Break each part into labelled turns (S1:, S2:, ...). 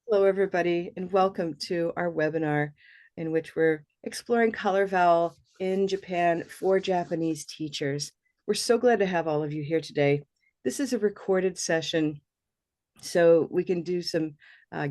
S1: Hello, everybody, and welcome to our webinar in which we're exploring color vowel in Japan for Japanese teachers. We're so glad to have all of you here today. This is a recorded session, so we can do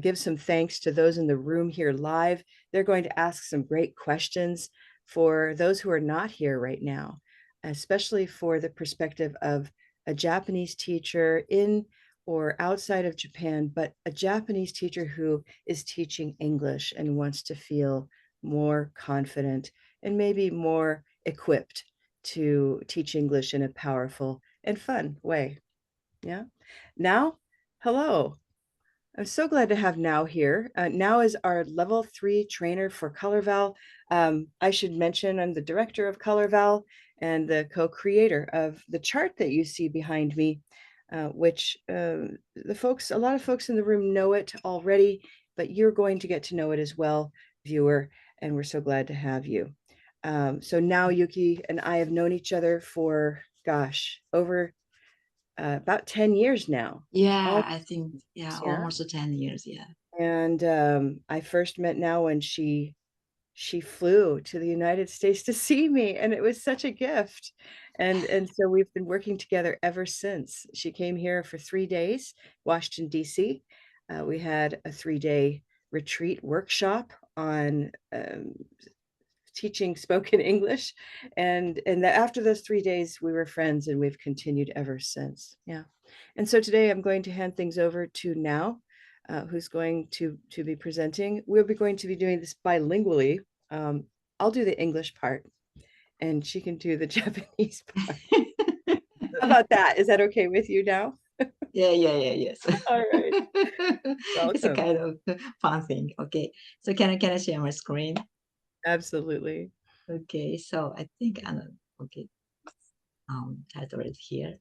S1: give some thanks to those in the room here live. They're going to ask some great questions for those who are not here right now, especially for the perspective of a Japanese teacher in or outside of Japan, but a Japanese teacher who is teaching English and wants to feel more confident and maybe more equipped to teach English in a powerful and fun way. Yeah. Now, hello. I'm so glad to have Now here. Now is our level 3 trainer for Color Vowel. I should mention I'm the director of Color Vowel and the co-creator of the chart that you see behind me, which a lot of folks in the room know it already, but you're going to get to know it as well, viewer, and we're so glad to have you. So now Yuki and I have known each other for, gosh, over about 10 years now.
S2: Yeah,
S1: All
S2: I think, yeah,
S1: yeah.
S2: almost 10 years. Yeah.
S1: And I first met Now when she flew to the United States to see me, and it was such a gift. And so we've been working together ever since. She came here for 3 days, Washington, D.C. We had a 3-day retreat workshop on teaching spoken English, and after those 3 days, we were friends, and we've continued ever since. Yeah, and so today I'm going to hand things over to Now, who's going to be presenting. We'll be going to be doing this bilingually. I'll do the English part, and she can do the Japanese part. How about that? Is that okay with you Now?
S2: Yes.
S1: All right,
S2: It's a
S1: welcome.
S2: kind of fun thing. Okay. So can I share my screen?
S1: Absolutely.
S2: Okay. So I think okay, title is here.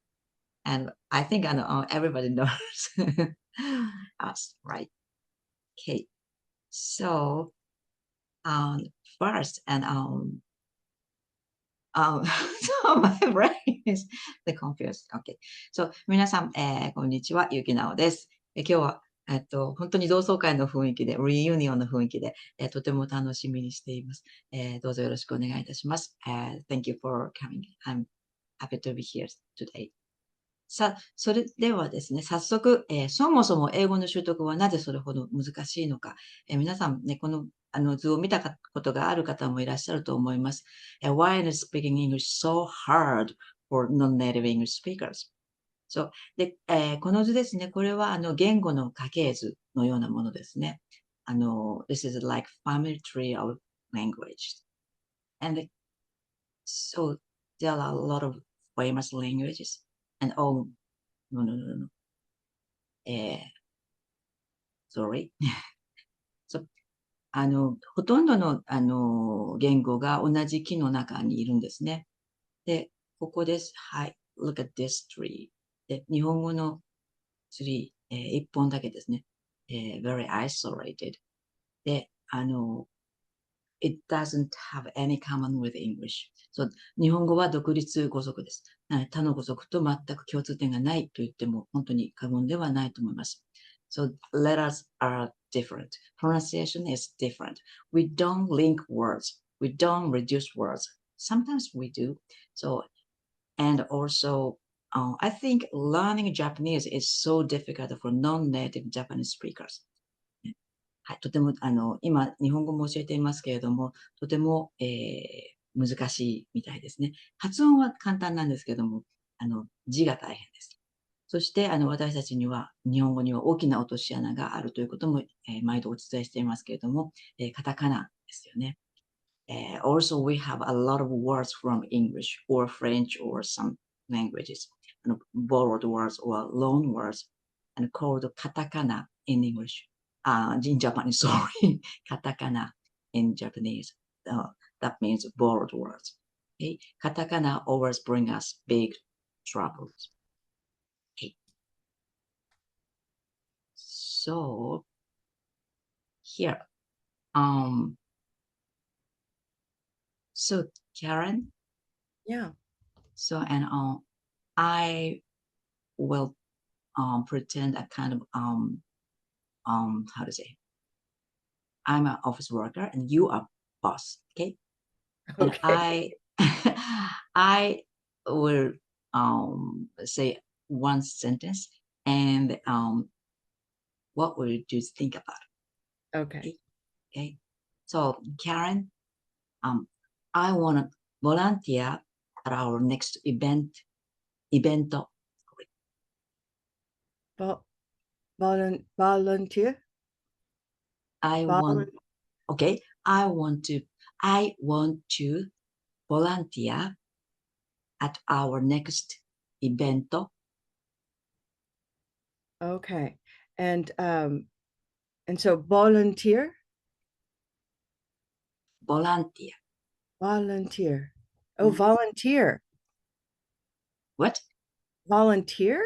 S2: And I think everybody knows us, right? Okay. So first so my brain is the confused. Okay. So 皆さん、こんにちは、ゆきなおです。今日は、本当に同窓会の雰囲気で、リユニオンの雰囲気で、とても楽しみにしています。どうぞよろしくお願いいたします。Thank you for coming. I'm happy to be here today. さあ、それではですね、早速、そもそも英語の習得はなぜそれほど難しいのか、皆さんね、この図を見たことがある方もいらっしゃると思います。Why is speaking English so hard for non-native English speakers? そう。で、この図ですね、これは言語の家系図のようなものですね。This is like family tree of language. And so there are a lot of famous languages. And oh, no. sorry. そうほとんどの、言語が同じ木の中にいるんですね。で、ここです。はい。Look at this tree. で、日本語のツリー、一本だけですね。very isolated. で、it doesn't have any common with English. そう、日本語は独立語族です。他の語族と全く共通点がないと言っても本当に過言ではないと思います。So letters are different. Pronunciation is different. We don't link words. We don't reduce words. Sometimes we do. So, and also, I think learning Japanese is so difficult for non-native Japanese speakers. はい、とても、今、日本語も教えていますけれども、とても、難しいみたいですね。発音は簡単なんですけども、字が大変です。そして、私たちには、日本語には大きな落とし穴があるということも、毎度お伝えしていますけれども、カタカナですよね。Also, we have a lot of words from English or French or some languages, borrowed words or loan words, and called katakana in English. In Japanese, sorry, katakana in Japanese. That means borrowed words. Okay, katakana always bring us big troubles. Okay, so here, so Karen.
S1: Yeah.
S2: So and I will pretend a kind of how to say, I'm an office worker and you are boss, okay? And
S1: Okay.
S2: I will say one sentence and what will you think about it?
S1: Okay.
S2: Okay. So Karen, I want to volunteer at our next event.
S1: Volunteer.
S2: I want to volunteer at our next event.
S1: Okay. And so volunteer.
S2: Volunteer.
S1: Volunteer. Oh, volunteer.
S2: What?
S1: Volunteer?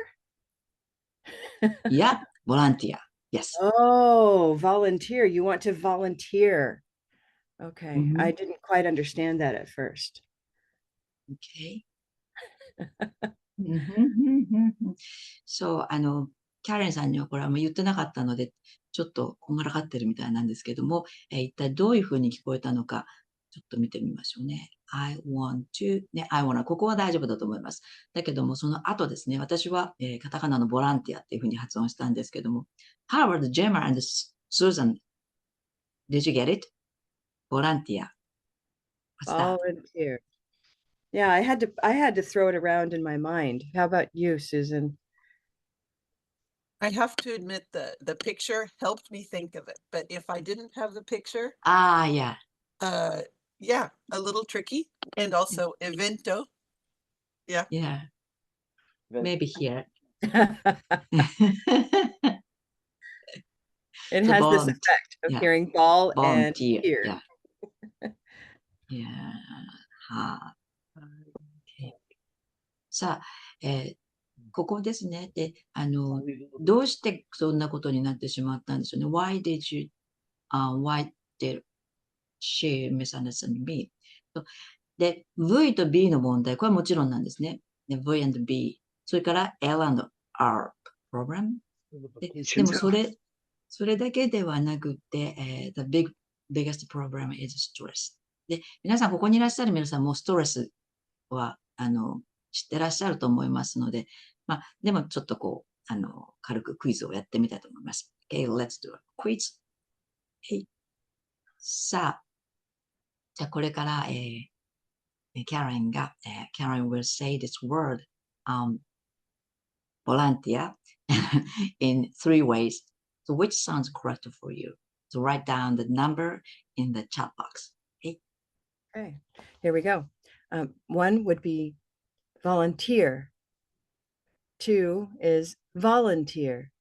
S2: Yeah, volunteer. Yes.
S1: Oh, volunteer. You want to volunteer. Okay. I
S2: Mhm.
S1: didn't quite understand that at first.
S2: Okay. そう、キャレンさんにはこれは言ってなかったので、ちょっとこんがらがってるみたいなんですけども、一体どういうふうに聞こえたのか、ちょっと見てみましょうね。I want to, ね、I wanna, ここは大丈夫だと思います。だけども、その後ですね、私は、カタカナのボランティアっていうふうに発音したんですけども、How about Gemma and Susan? Did you get it? ボランティア。What's that?
S1: Volunteer. Yeah, I had to throw it around in my mind. How about you, Susan?
S3: I have to admit the picture helped me think of it, but if I didn't have the picture,
S2: Yeah.
S3: yeah, a little tricky. And also evento. Yeah.
S2: Yeah. Maybe here.
S1: It
S2: So
S1: has this effect of
S2: yeah,
S1: hearing ball and
S2: volunteer.
S1: tear.
S2: Yeah. Yeah. はあ、okay. さあ、ここですね。で、どうしてそんなことになってしまったんでしょうね。Why did she misunderstand me? で、V と B の問題、これはもちろんなんですね。で V and B。それから L and R program。でもそれだけではなくて、the biggest problem is stress。で、皆さん、ここにいらっしゃる皆さんもストレスは、知ってらっしゃると思いますので、まあ、でもちょっとこう、軽くクイズをやってみたいと思います。Okay, let's do a quiz. Okay. さあ、じゃあこれから、Karen が、Karen will say this word, volunteer, in 3 ways. So which sounds correct for you? So write down the number in the chat box. Okay.
S1: Okay, here we go. 1 would be volunteer. 2 is volunteer.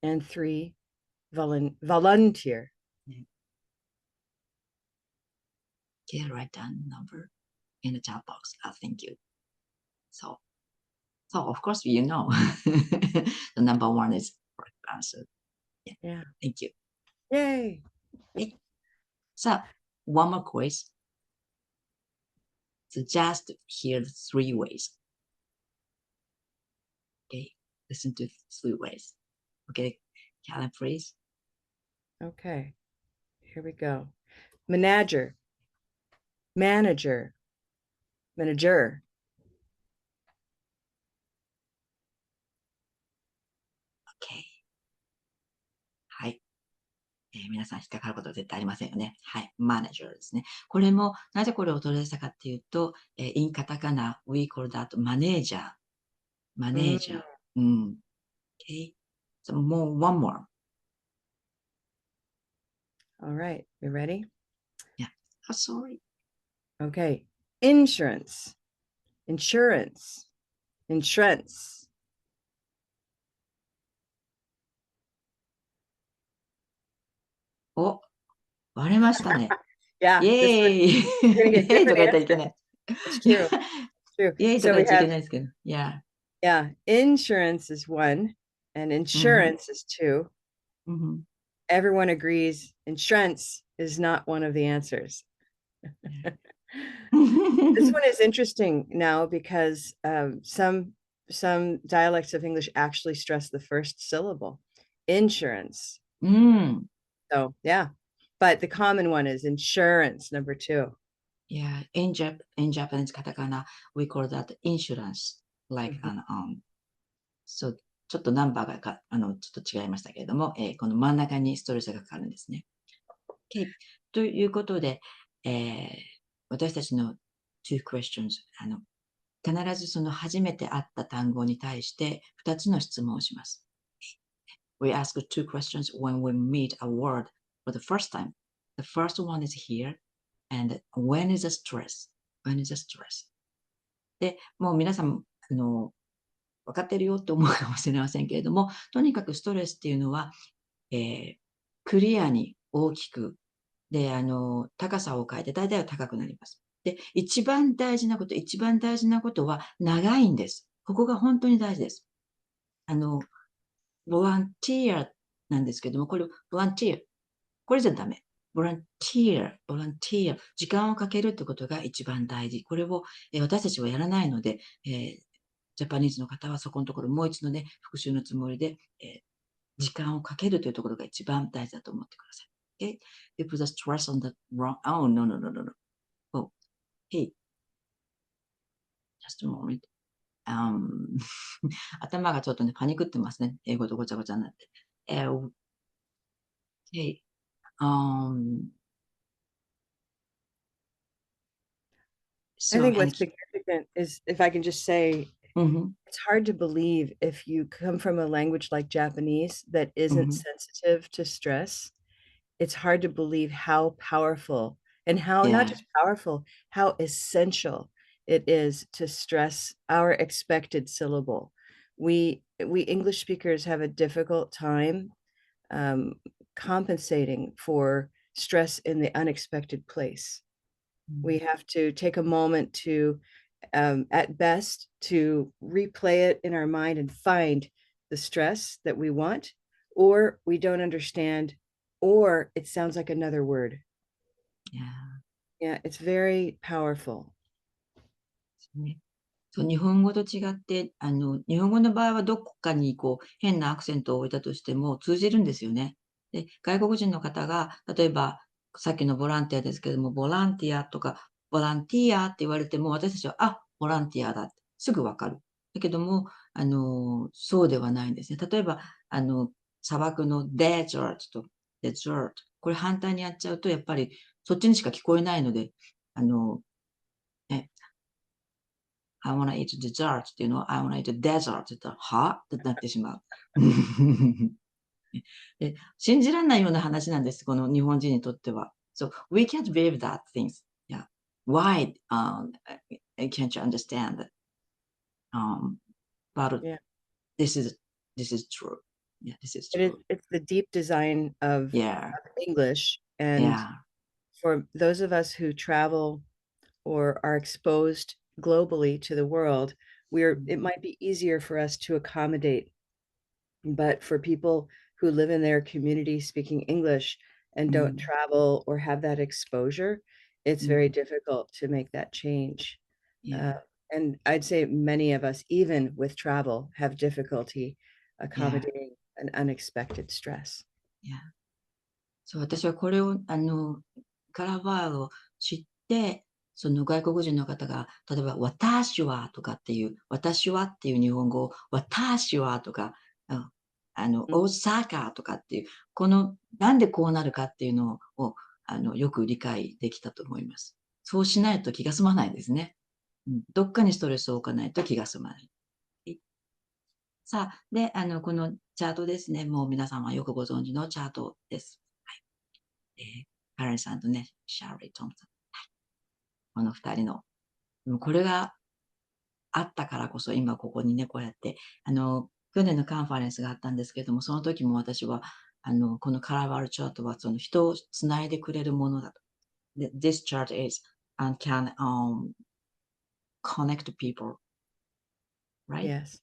S1: And 3, volunteer.
S2: Okay, write down the number in the chat box. Thank you. So of course, you know, the number 1 is correct answer.
S1: Yeah.
S2: Thank you.
S1: Yay.
S2: Okay. So one more quiz. So just hear the 3 ways. Okay, listen to 3 ways. Okay, Karen, please.
S1: Okay, here we go. Manager. Manager. Manager.
S2: Okay. はい。皆さん引っかかることは絶対ありませんよね。はい。マネージャーですね。これも、なぜこれを取り出したかっていうと、in カタカナ、we call that マネージャー。マネージャー。うん。Okay. So one more.
S1: All right, you ready?
S2: Yeah. Oh, sorry.
S1: Okay. Insurance. Insurance. Insurance.
S2: お、割れましたね。
S1: Yeah,
S2: イ
S1: this
S2: ェーイ。イ
S1: you're gonna get
S2: ェーイと
S1: different
S2: か言ったら
S1: answers.
S2: いけない。
S1: It's true. True.
S2: イェーイと
S1: So
S2: か言
S1: we
S2: っちゃいけ
S1: have,
S2: ないですけど。Yeah.
S1: yeah, insurance is 1 and insurance is 2.
S2: Mm-hmm.
S1: Everyone agrees insurance is not one of the answers. This one is interesting now because some dialects of English actually stress the first syllable. insurance.
S2: うん。
S1: So yeah, but the common one is insurance, number 2.
S2: Yeah, in Japanese katakana, we call that insurance. Like,
S1: Mhm.
S2: そう、ちょっとナンバーがちょっと違いましたけれども、この真ん中にストレスがかかるんですね。Okay. ということで、私たちの two questions、必ずその初めて会った単語に対して2つの質問をします。We ask two questions when we meet a word for the first time. The first one is here, and when is the stress? When is the stress? で、もう皆さん、分かってるよって思うかもしれませんけれども、とにかくストレスっていうのは、クリアに大きく、で、高さを変えて、大体は高くなります。で、一番大事なことは長いんです。ここが本当に大事です。ボランティアなんですけども、これ、ボランティア。これじゃダメ。ボランティア。時間をかけるってことが一番大事。これを、私たちはやらないので、ジャパニーズの方はそこのところもう一度ね、復習のつもりで、時間をかけるというところが一番大事だと思ってください。Okay? You put the stress on the wrong, oh, no. Oh, hey, just a moment. 頭がちょっとね、パニックってますね。英語とごちゃごちゃになって。Okay.
S1: I
S2: So,
S1: think what's significant is, if I can just say, it's hard to believe if you come from a language like Japanese that isn't sensitive to stress. It's hard to believe how powerful and how not
S2: yeah.
S1: just powerful, how essential it is to stress our expected syllable. We English speakers have a difficult time compensating for stress in the unexpected place. We have to take a moment to, at best, to replay it in our mind and find the stress that we want, or we don't understand, or it sounds like another word.
S2: Yeah.
S1: Yeah, it's very powerful.
S2: ね、そう、日本語と違って、日本語の場合はどこかにこう変なアクセントを置いたとしても通じるんですよね。で、外国人の方が、例えば、さっきのボランティアですけども、ボランティアとか、ボランティアって言われても、私たちは、あ、ボランティアだってすぐわかる。だけども、そうではないんですね。例えば、砂漠のデザートとデザート。これ反対にやっちゃうと、やっぱりそっちにしか聞こえないので、ね、I wanna eat dessert っていうのは I wanna eat desert って言ったら、はってなってしまう。で、信じられないような話なんです。この日本人にとっては。So, we can't believe that things. Yeah. Why, can't you understand? But
S1: Yeah,
S2: this is true. Yeah, this is true.
S1: it's the deep design of
S2: Yeah.
S1: English, and
S2: Yeah.
S1: for those of us who travel or are exposed globally to the world, it might be easier for us to accommodate. But for people who live in their community speaking English and don't travel or have that exposure, it's very difficult to make that change.
S2: Yeah.
S1: And I'd say many of us, even with travel, have difficulty
S2: Yeah.
S1: accommodating an unexpected stress.
S2: Yeah. そう、私はこれを、カラーバーを知って、その外国人の方が、例えば、私はとかっていう、私はっていう日本語を、私はとか、大阪とかっていう、この、なんでこうなるかっていうのを、よく理解できたと思います。そうしないと気が済まないですね。どっかにストレスを置かないと気が済まない。さあ、で、このチャートですね。もう皆さんはよくご存知のチャートです。カレンさんとね、シャーリー・トンさん。この二人の。これがあったからこそ、今ここにね、こうやって、去年のカンファレンスがあったんですけれども、その時も私は、このカラーバルチャートは、その人をつないでくれるものだと。This chart is, and can, connect people, right?
S1: Yes.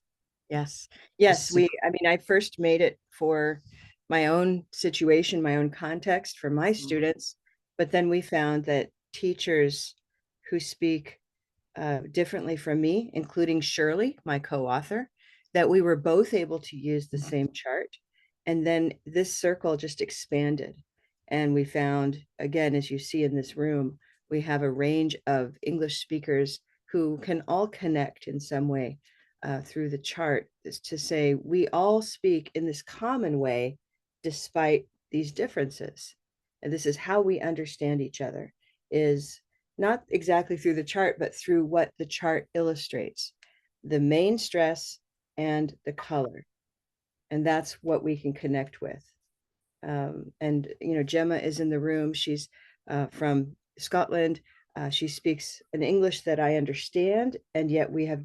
S1: Yes. Yes. I mean, I first made it for my own situation, my own context for my students, but then we found that teachers who speak differently from me, including Shirley, my co-author, that we were both able to use the same chart. And then this circle just expanded. And we found, again, as you see in this room, we have a range of English speakers who can all connect in some way through the chart, is to say we all speak in this common way despite these differences. And this is how we understand each other, is not exactly through the chart, but through what the chart illustrates, the main stress and the color. And that's what we can connect with. And, you know, Gemma is in the room. She's from Scotland. She speaks an English that I understand, and yet we have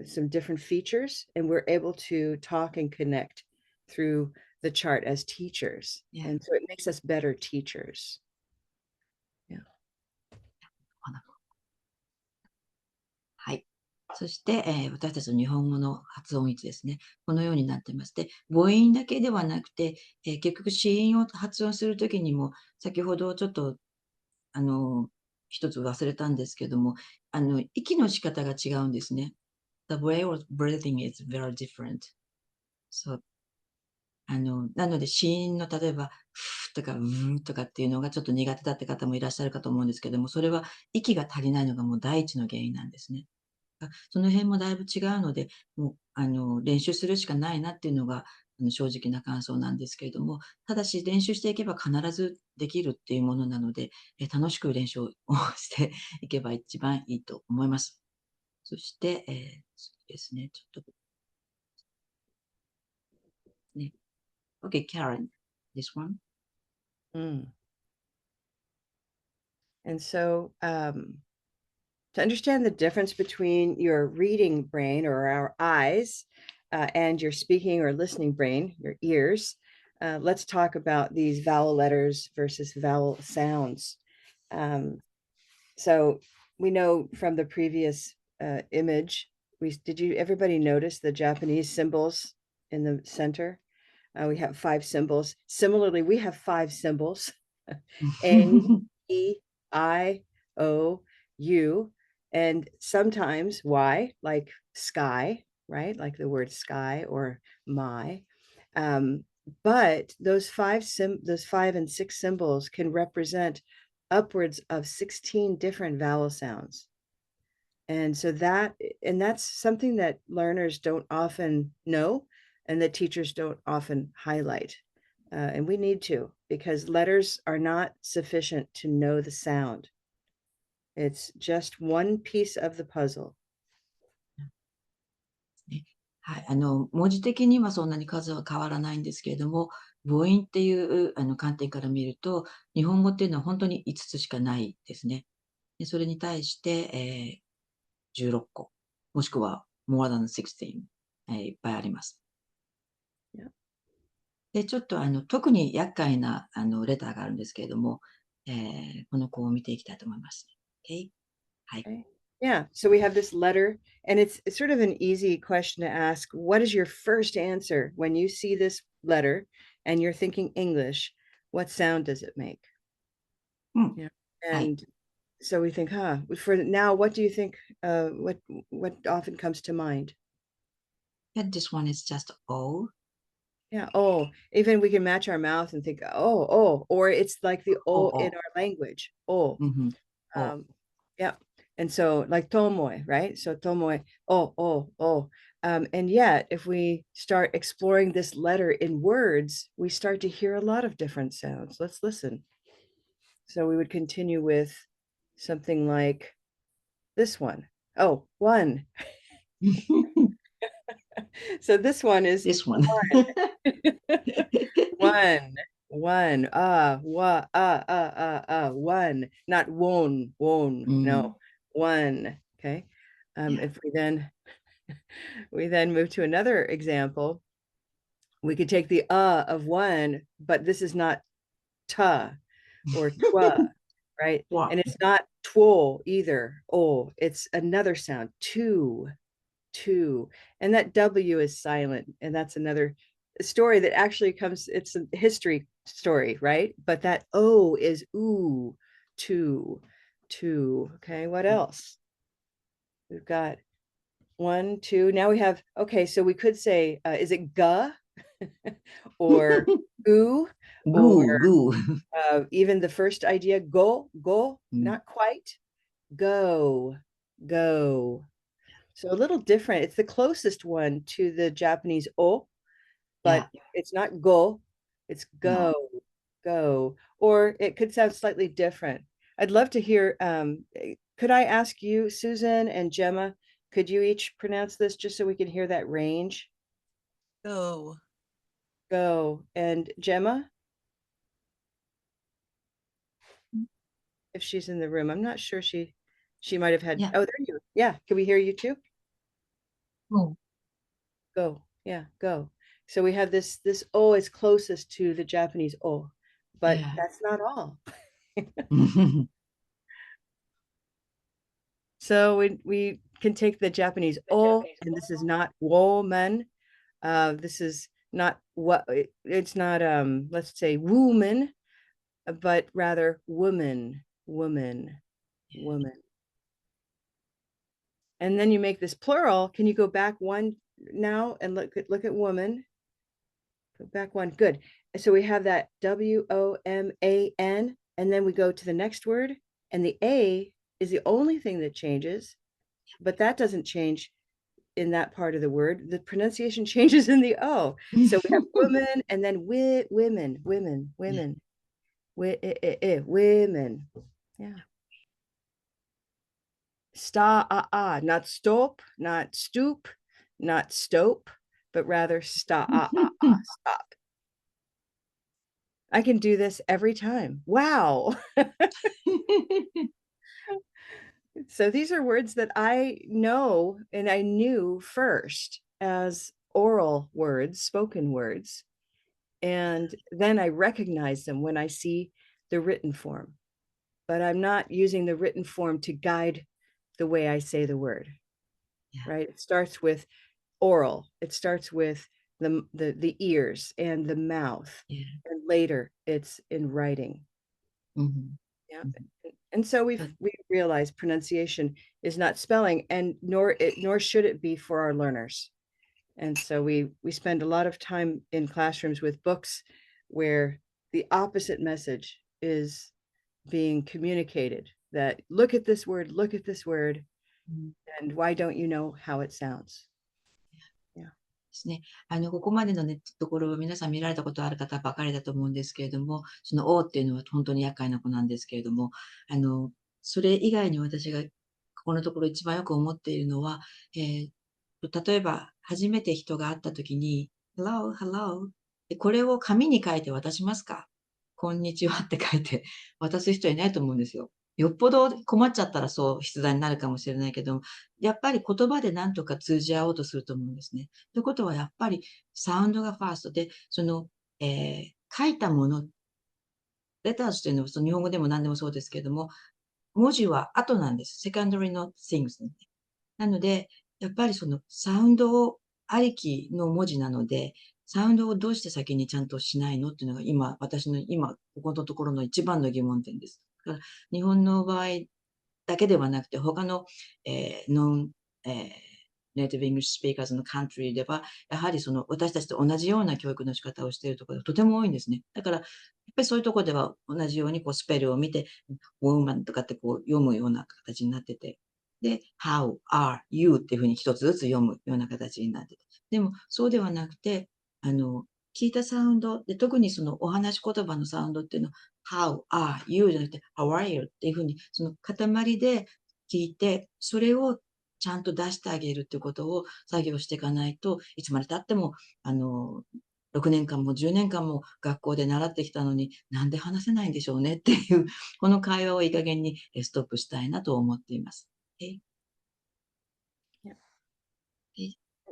S1: some different features, and we're able to talk and connect through the chart as teachers.
S2: Yeah.
S1: And so it makes us better teachers. Yeah.
S2: はい。そして、私たちの日本語の発音位置ですね。このようになってまして、母音だけではなくて、結局子音を発音するときにも、先ほどちょっと、一つ忘れたんですけども、息の仕方が違うんですね。The way of breathing is very different. そう。なので、子音の例えば、ふーとか、うーとかっていうのがちょっと苦手だって方もいらっしゃるかと思うんですけども、それは息が足りないのがもう第一の原因なんですね。その辺もだいぶ違うので、もう、練習するしかないなっていうのが、正直な感想なんですけれども、ただし練習していけば必ずできるっていうものなので、楽しく練習をしていけば一番いいと思います。そして、次ですね、ちょっと。ね。Okay, Karen, this one.
S1: And so, to understand the difference between your reading brain or our eyes and your speaking or listening brain, your ears, let's talk about these vowel letters versus vowel sounds. So we know from the previous image, everybody notice the Japanese symbols in the center? We have 5 symbols. Similarly, we have 5 symbols. A, E, I, O, U, and sometimes Y, like sky, right? Like the word sky or my. But those 5 and 6 symbols can represent upwards of 16 different vowel sounds. And so that's something that learners don't often know and that teachers don't often highlight. And we need to, because letters are not sufficient to know the sound. It's just one piece of the puzzle.
S2: はい。文字的にはそんなに数は変わらないんですけれども、母音っていう観点から見ると、日本語っていうのは本当に5つしかないですね。でそれに対して、16個、もしくは more than 16、いっぱいあります。
S1: Yeah.
S2: で、ちょっと特に厄介なレターがあるんですけれども、この子を見ていきたいと思います。Okay? はい。
S1: Okay. Yeah, so we have this letter, and it's sort of an easy question to ask. What is your first answer when you see this letter and you're thinking English? What sound does it make? Yeah.
S2: はい。
S1: And so we think, for now, what do you think, what often comes to mind?
S2: Yeah, this one is just O.
S1: Yeah. Oh, even we can match our mouth and think, or it's like the
S2: O,
S1: O in
S2: O.
S1: our language. Oh,
S2: お。
S1: yeah. And so like tomoe, right? So tomoe, oh. And yet if we start exploring this letter in words, we start to hear a lot of different sounds. Let's listen. So we would continue with something like this one. Oh, one. So this one is
S2: This one.
S1: one, one, one, not won, no, one. Okay.
S2: Yeah.
S1: If we then move to another example, we could take the of one, but this is not ta or twa, right?
S2: Wow.
S1: And it's not two either. Oh, it's another sound, two. And that W is silent. And that's another story that actually it's a history story, right? But that O is ooh, two. Okay, what else? We've got 1, 2. Now we have, okay, so we could say, is it ga? or goo, or
S2: goo.
S1: even the first idea, go,
S2: Mm.
S1: not quite, go, go. So a little different. It's the closest one to the Japanese o, but it's not go, it's go, go. Or it could sound slightly different. I'd love to hear, could I ask you, Susan and Gemma, could you each pronounce this just so we can hear that range?
S3: Go.
S1: Go. And Gemma, if she's in the room, I'm not sure she might have had,
S2: Yeah.
S1: oh, there you, yeah. Can we hear you too?
S2: Oh.
S1: Go. Yeah, go. So we have this O is closest to the Japanese O, but
S2: Yeah.
S1: that's not all. So we can take the Japanese O, and this is not woman. This is not what it's not let's say woman, but rather woman, woman, woman. And then you make this plural. Can you go back one now and look at woman? Go back one. Good. So we have that WOMAN, and then we go to the next word, and the A is the only thing that changes, but that doesn't change in that part of the word. The pronunciation changes in the O. So we have woman, and then women, women, women. Yeah. Not stop, not stoop, not stope, but rather stop. I can do this every time. Wow. So these are words that I know and I knew first as oral words, spoken words. And then I recognize them when I see the written form. But I'm not using the written form to guide the way I say the word. Right? It starts with oral. It starts with the ears and the mouth. And later it's in writing. Yeah. And so we realize pronunciation is not spelling, and nor should it be for our learners. And so we spend a lot of time in classrooms with books where the opposite message is being communicated, that look at this word, and why don't you know how it sounds?
S2: ですね。ここまでのね、ところを皆さん見られたことある方ばかりだと思うんですけれども、その O っていうのは本当に厄介な子なんですけれども、それ以外に私がここのところ一番よく思っているのは、例えば初めて人が会った時に、Hello, hello。これを紙に書いて渡しますか？こんにちはって書いて渡す人いないと思うんですよ。よっぽど困っちゃったらそう筆談になるかもしれないけど、やっぱり言葉で何とか通じ合おうとすると思うんですね。ということはやっぱりサウンドがファーストで、書いたもの、レターズというのはその日本語でも何でもそうですけれども、文字は後なんです。セカンダリーの things なので、やっぱりそのサウンドをありきの文字なので、サウンドをどうして先にちゃんとしないのっていうのが今、私の今、ここのところの一番の疑問点です。だから日本の場合だけではなくて、他の、ノン、ネイティブ・イングリッシュ・スピーカーズのカントリーでは、やはりその私たちと同じような教育の仕方をしているところがとても多いんですね。だから、やっぱりそういうところでは同じようにこうスペルを見て、woman とかってこう読むような形になってて、で、how are you っていうふうに一つずつ読むような形になってて。でも、そうではなくて、聞いたサウンドで、特にそのお話し言葉のサウンドっていうのは、how are you じゃなくて、how are you っていうふうに、その塊で聞いて、それをちゃんと出してあげるっていうことを作業していかないといつまで経っても、6年間も10年間も学校で習ってきたのになんで話せないんでしょうねっていう、この会話をいい加減にストップしたいなと思っています。で、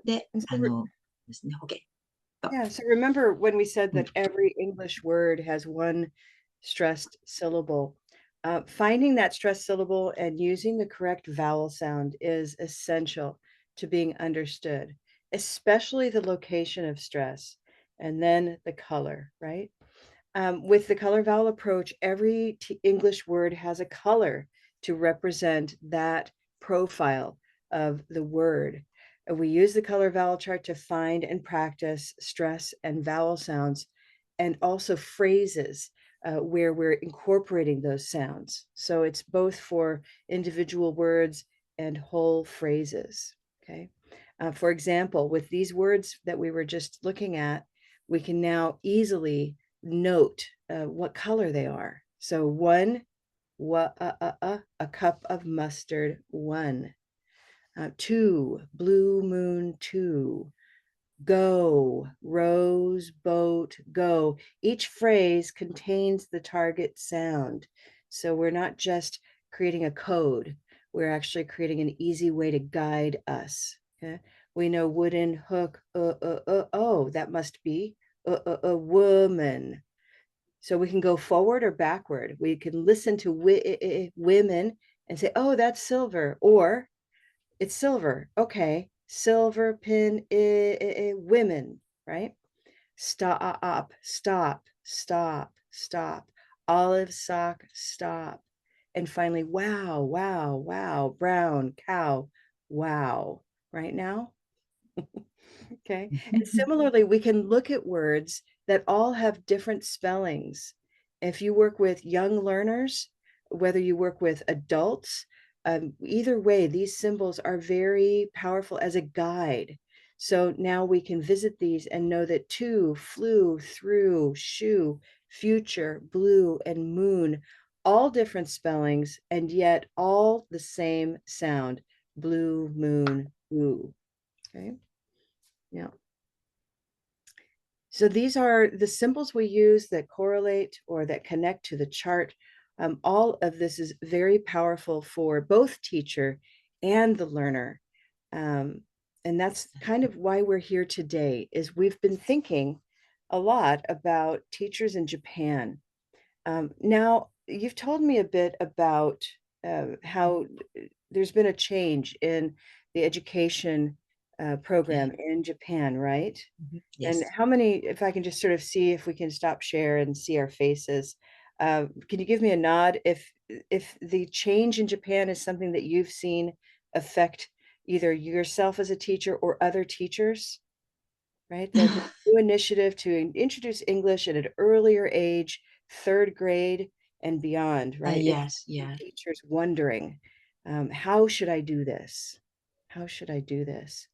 S2: ですね、OK。
S1: Yeah, so remember when we said that every English word has one stressed syllable. Finding that stressed syllable and using the correct vowel sound is essential to being understood, especially the location of stress and then the color, right? With the color vowel approach, every English word has a color to represent that profile of the word. We use the color vowel chart to find and practice stress and vowel sounds, and also phrases where we're incorporating those sounds. So it's both for individual words and whole phrases, okay? For example, with these words that we were just looking at, we can now easily note what color they are. So one, a cup of mustard, one. Two, blue moon, two. Go, rose, boat, go. Each phrase contains the target sound. So we're not just creating a code, we're actually creating an easy way to guide us. Okay? We know wooden hook, oh, that must be a woman. So we can go forward or backward. We can listen to women and say, oh, that's silver, or it's silver. Okay. Silver pin women, right? Stop, stop, stop, stop. Olive sock, stop. And finally, wow, wow, wow. Brown cow, wow. Right now? Okay. And similarly, we can look at words that all have different spellings. If you work with young learners, whether you work with adults, either way, these symbols are very powerful as a guide. So now we can visit these and know that to, flew, through, shoe, future, blue, and moon, all different spellings, and yet all the same sound, blue, moon, woo. Okay. Yeah. So these are the symbols we use that correlate or that connect to the chart. All of this is very powerful for both teacher and the learner. And that's kind of why we're here today, is we've been thinking a lot about teachers in Japan. Now, you've told me a bit about how there's been a change in the education program in Japan, right? And
S2: Yes.
S1: how many, if I can just sort of see if we can stop share and see our faces, can you give me a nod if the change in Japan is something that you've seen affect either yourself as a teacher or other teachers, right? The new initiative to introduce English at an earlier age, third grade and beyond, right? It's
S2: Yes, yes.
S1: teachers wondering, how should I do this? How should I do this?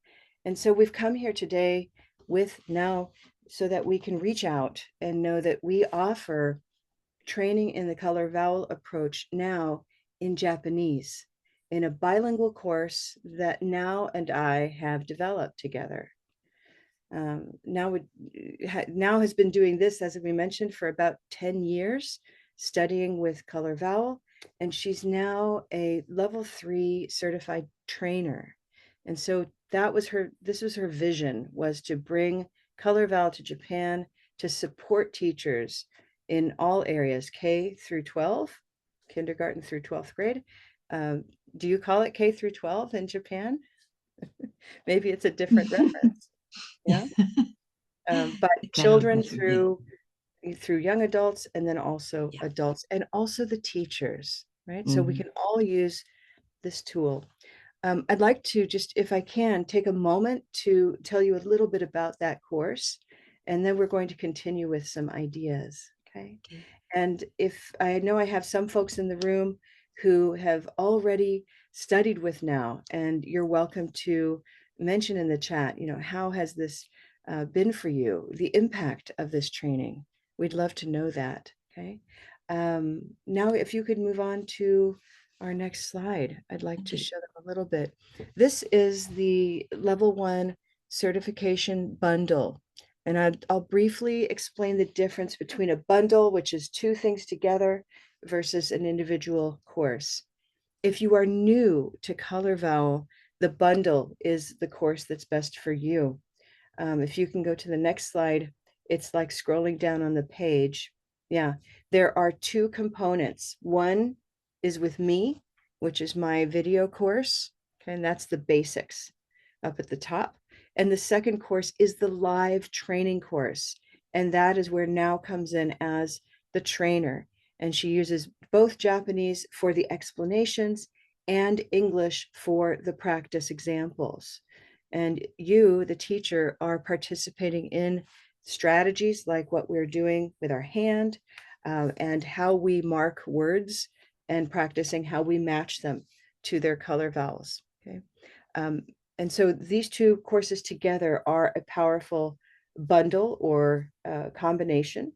S1: And so we've come here today with now so that we can reach out and know that we offer training in the color vowel approach now in Japanese in a bilingual course that Now and I have developed together. Now has been doing this, as we mentioned, for about 10 years, studying with Color Vowel, and she's now a level 3 certified trainer. And so this was her vision, was to bring Color Vowel to Japan to support teachers in all areas, K through 12, kindergarten through 12th grade. Do you call it K through 12 in Japan? Maybe it's a different reference. Yeah. But
S2: Kind of
S1: children
S2: different, yeah.
S1: through young adults, and then also
S2: Yeah.
S1: adults, and also the teachers, right? So we can all use this tool. I'd like to just, if I can, take a moment to tell you a little bit about that course, and then we're going to continue with some ideas, okay?
S2: Okay.
S1: And if I know I have some folks in the room who have already studied with Now, and you're welcome to mention in the chat, how has this been for you, the impact of this training? We'd love to know that, okay? Now, if you could move on to our next slide, I'd like to
S2: Okay.
S1: show them a little bit. This is the level 1 certification bundle. And I'll briefly explain the difference between a bundle, which is two things together, versus an individual course. If you are new to Color Vowel, the bundle is the course that's best for you. If you can go to the next slide, it's like scrolling down on the page. Yeah, there are two components. One is with me, which is my video course, okay, and that's the basics up at the top. And the second course is the live training course. And that is where Now comes in as the trainer. And she uses both Japanese for the explanations and English for the practice examples. And you, the teacher, are participating in strategies like what we're doing with our hand, and how we mark words, and practicing how we match them to their color vowels. Okay. And so these two courses together are a powerful bundle or combination.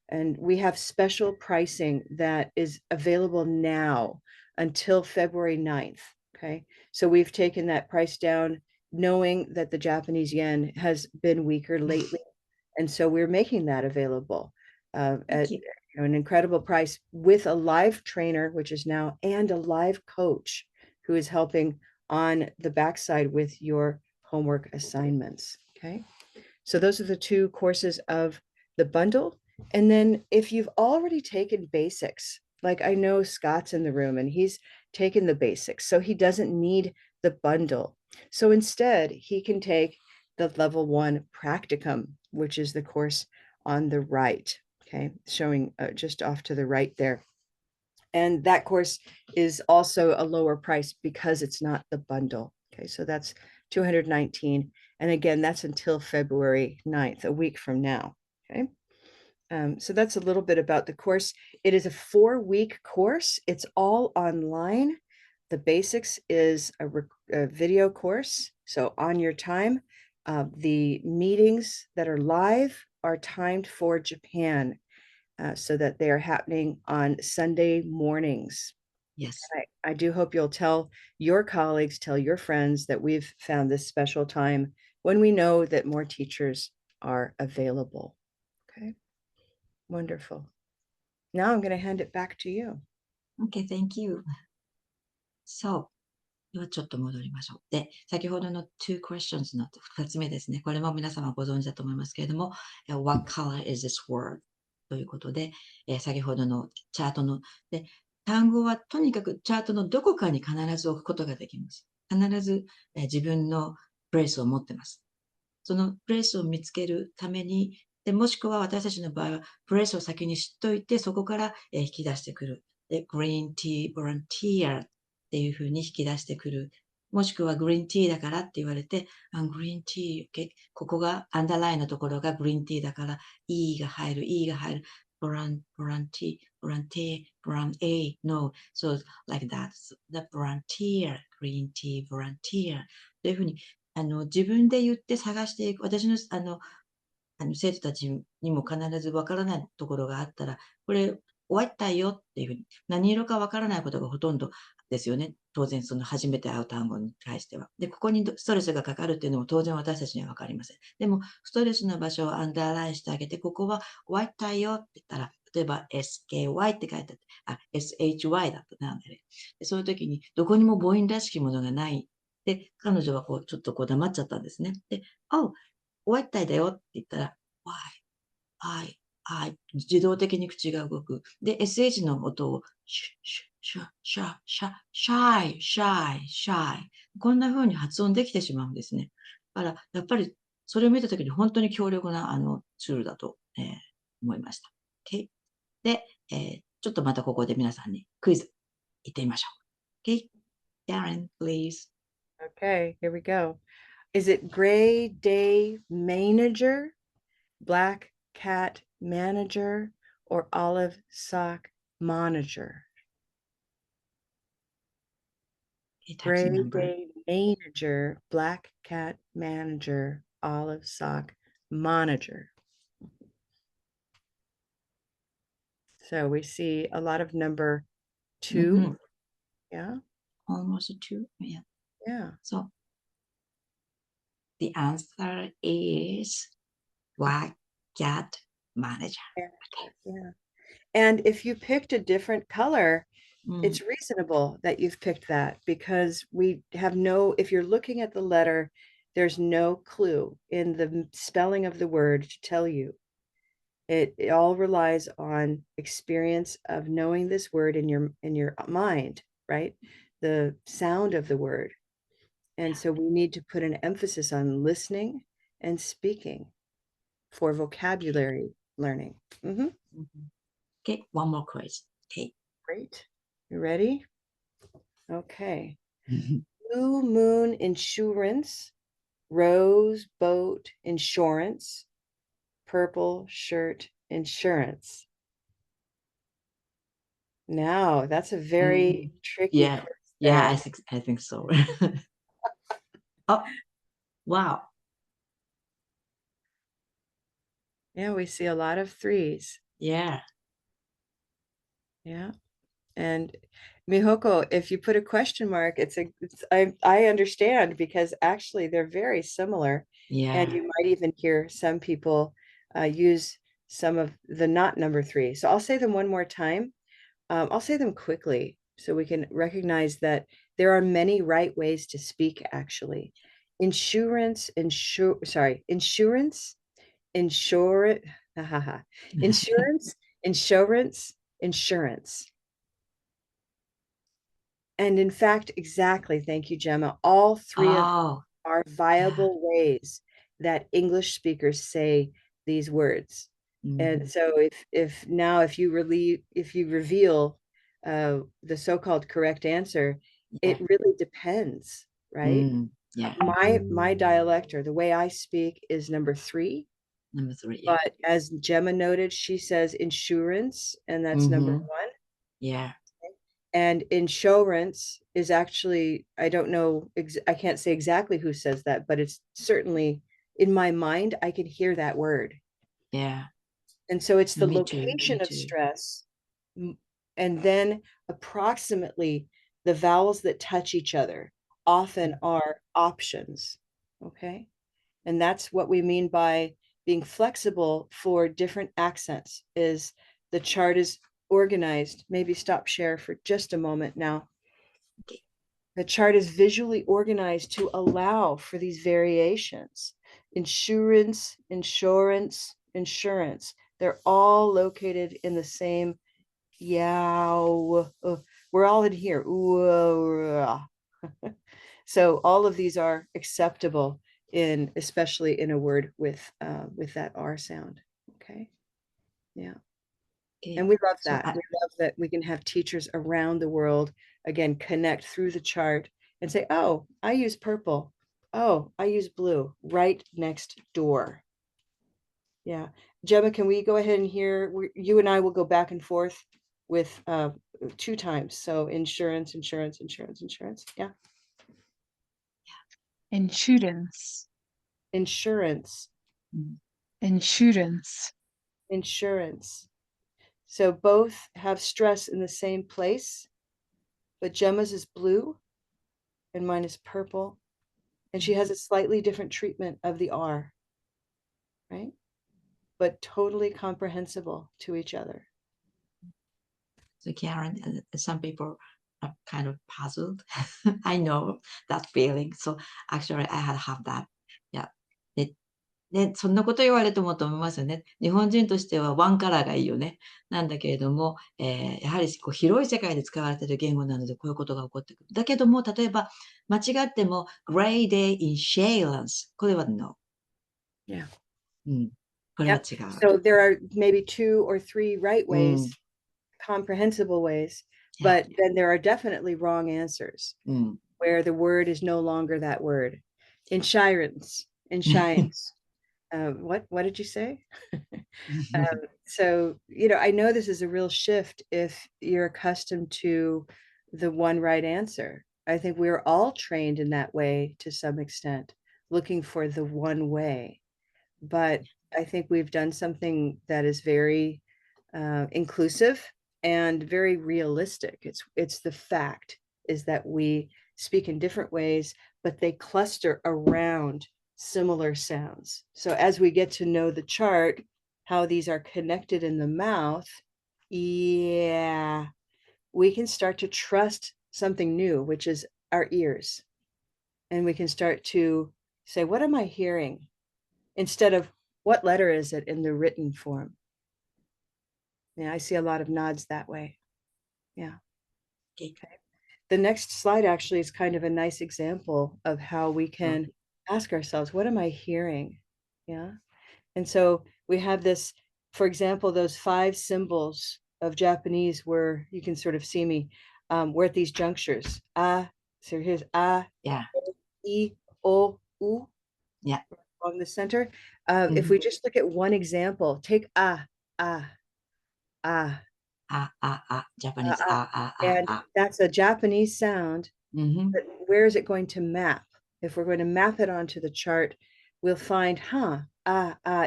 S1: And we have special pricing that is available now until February 9th. Okay. So we've taken that price down, knowing that the Japanese yen has been weaker lately. And so we're making that available at an incredible price, with a live trainer, which is now, and a live coach who is helping on the backside with your homework assignments. Okay. So those are the two courses of the bundle. And then if you've already taken basics, like I know Scott's in the room and he's taken the basics, so he doesn't need the bundle. So instead, he can take the level 1 practicum, which is the course on the right. Okay, showing just off to the right there. And that course is also a lower price because it's not the bundle. Okay, so that's $219. And again, that's until February 9th, a week from now. Okay. So that's a little bit about the course. It is a 4-week course. It's all online. The basics is a video course. So on your time, the meetings that are live are timed for Japan, so that they are happening on Sunday mornings.
S2: Yes.
S1: I do hope you'll tell your colleagues, tell your friends that we've found this special time when we know that more teachers are available. Okay, wonderful. Now I'm going to hand it back to you.
S2: Okay, thank you. So, ではちょっと戻りましょう。で、先ほどの two questions の2つ目ですね。これも皆様ご存知だと思いますけれども、What color is this word? ということで、先ほどのチャートの、で、単語はとにかくチャートのどこかに必ず置くことができます。必ず、自分のプレイスを持ってます。そのプレイスを見つけるために、でもしくは私たちの場合は、プレイスを先に知っといて、そこから、引き出してくる。で、Green Tea Volunteer っていう風に引き出してくる。もしくはグリーンティーだからって言われて、グリーンティー、okay、ここがアンダーラインのところがグリーンティーだから、E が入る、E が入る。ボランティー、ボラン A, no, so like that. The volunteer, green tea, volunteer というふうに、自分で言って探していく。私の、生徒たちにも必ずわからないところがあったら、これ終わったよっていうふうに、何色かわからないことがほとんどですよね。当然、その初めて会う単語に対しては。で、ここにストレスがかかるっていうのも当然私たちにはわかりません。でも、ストレスの場所をアンダーラインしてあげて、ここは終わったよって言ったら、例えば SKY って書いてあって、SHY だったな。でそういう時に、どこにも母音らしきものがない。で、彼女はこう、ちょっとこう黙っちゃったんですね。で、終わったいだよって言ったら、why,自動的に口が動く。で、SH の音を、shy。こんな風に発音できてしまうんですね。だから、やっぱり、それを見たときに本当に強力な、ツールだと、思いました。Okay? で、ちょっとまたここで皆さんにクイズ行ってみましょう。Okay? Darren, please.
S1: Okay, here we go. Is it gray day manager, black cat manager, or olive sock monitor? Gray day manager, black cat manager, olive sock monitor. So we see a lot of number 2. Yeah.
S2: Almost 2. Yeah.
S1: Yeah.
S2: So the answer is black cat manager.
S1: Yeah. And if you picked a different color, it's reasonable that you've picked that, because we have if you're looking at the letter, there's no clue in the spelling of the word to tell you. It all relies on experience of knowing this word in your mind, right? The sound of the word. And so we need to put an emphasis on listening and speaking for vocabulary learning.
S2: Okay, one more quiz. Okay.
S1: Great. You ready? Okay. Blue Moon Insurance rose, boat, insurance, purple, shirt, insurance. Now, that's a very tricky
S2: Yeah.
S1: quiz
S2: Yeah,
S1: there.
S2: I think so. Oh, wow.
S1: Yeah, we see a lot of threes.
S2: Yeah.
S1: Yeah. And Mihoko, if you put a question mark, I understand because actually they're very similar. And
S2: Yeah.
S1: you might even hear some people use some of the not number three. So I'll say them one more time. I'll say them quickly so we can recognize that there are many right ways to speak, actually. Insurance, insurance, insurance, insurance, insurance. And in fact, exactly, thank you, Gemma. All three of
S2: Oh,
S1: are
S2: yeah.
S1: viable ways that English speakers say these words. And so if you reveal the so-called correct answer,
S2: Yeah.
S1: it really depends, right?
S2: Yeah.
S1: My dialect or the way I speak is number three,
S2: Number 3. Yeah.
S1: but as Gemma noted, she says insurance, and that's number one.
S2: Yeah.
S1: And insurance is actually, I don't know, I can't say exactly who says that, but it's certainly in my mind, I can hear that word.
S2: Yeah.
S1: And so it's the
S2: Me too. Me
S1: location of
S2: too.
S1: stress, and then approximately the vowels that touch each other often are options. Okay. And that's what we mean by being flexible for different accents is the chart is organized. Maybe stop share for just a moment now.
S2: Okay.
S1: The chart is visually organized to allow for these variations. Insurance, insurance. They're all located in the same yow. We're all in here. So all of these are acceptable especially in a word with that R sound. Okay. Yeah.
S2: Okay.
S1: And we love
S2: So
S1: that. We love that we can have teachers around the world, again, connect through the chart and say, oh, I use purple. Oh, I use blue right next door. Yeah. Gemma, can we go ahead and hear, you and I will go back and forth with 2 times. So insurance. Yeah.
S4: Insurance,
S1: Insurance.
S4: insurance,
S1: So both have stress in the same place, but Gemma's is blue and mine is purple. And she has a slightly different treatment of the R, right? But totally comprehensible to each other.
S2: So Karen, some people are kind of puzzled. I know that feeling. So actually I have that. Yeah. で、そんなこと言われてもと思いますよね。日本人としてはワンカラーがいいよね。なんだけれども、やはりこう広い世界で使われている言語なのでこういうことが起こってくる。だけども、例えば間違っても Gray Day Insurance これは No。Yeah. これは違う。
S1: So there are maybe 2 or 3 right ways, comprehensible ways, but then there are definitely wrong answers where the word is no longer that word. Insurance. What did you say? So, I know this is a real shift if you're accustomed to the one right answer. I think we're all trained in that way to some extent, looking for the one way. But I think we've done something that is very inclusive and very realistic. It's the fact is that we speak in different ways, but they cluster around similar sounds. So as we get to know the chart, how these are connected in the mouth, yeah, we can start to trust something new, which is our ears. And we can start to say, what am I hearing? Instead of what letter is it in the written form? Yeah, I see a lot of nods that way. Yeah.
S2: Okay.
S1: The next slide actually is kind of a nice example of how we can ask ourselves, what am I hearing? Yeah. And so we have this, for example, those 5 symbols of Japanese where you can sort of see me. We're at these junctures. So here's
S2: Yeah.
S1: I, O, U.
S2: Yeah.
S1: Along the center. If we just look at one example, take ah,
S2: Japanese
S1: and that's a Japanese sound. But where is it going to map? If we're going to map it onto the chart, we'll find,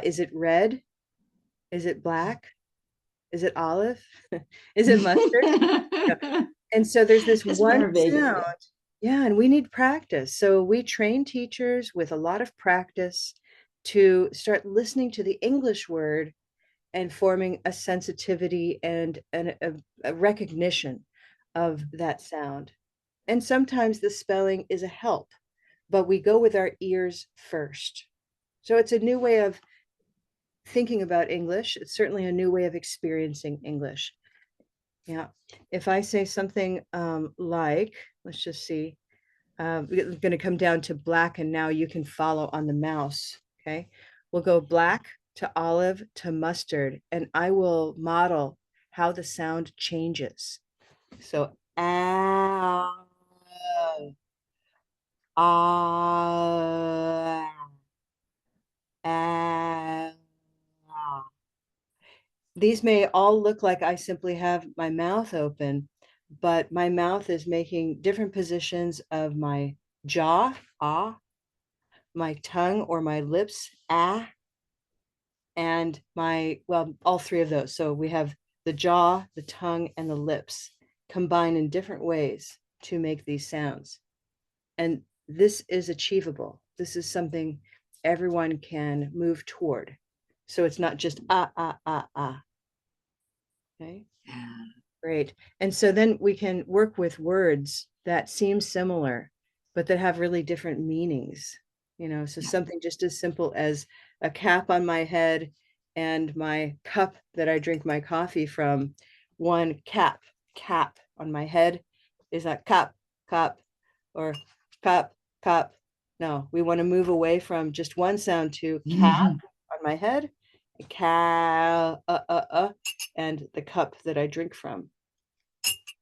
S1: is it red? Is it black? Is it olive? Is it mustard? And so there's this one sound. Yeah, and we need practice. So we train teachers with a lot of practice to start listening to the English word and forming a sensitivity and a recognition of that sound. And sometimes the spelling is a help, but we go with our ears first. So it's a new way of thinking about English. It's certainly a new way of experiencing English. Yeah. If I say something like, let's just see, we're going to come down to black, and now you can follow on the mouse. Okay. We'll go black to olive to mustard, and I will model how the sound changes. So, these may all look like I simply have my mouth open, but my mouth is making different positions of my jaw, my tongue or my lips, and all three of those. So we have the jaw, the tongue, and the lips combine in different ways to make these sounds. And this is achievable. This is something everyone can move toward. So it's not just Okay. Great. And so then we can work with words that seem similar, but that have really different meanings. So something just as simple as a cap on my head and my cup that I drink my coffee from. One cap on my head is a cup, or cup. No, we want to move away from just one sound to cap on my head, cow, and the cup that I drink from.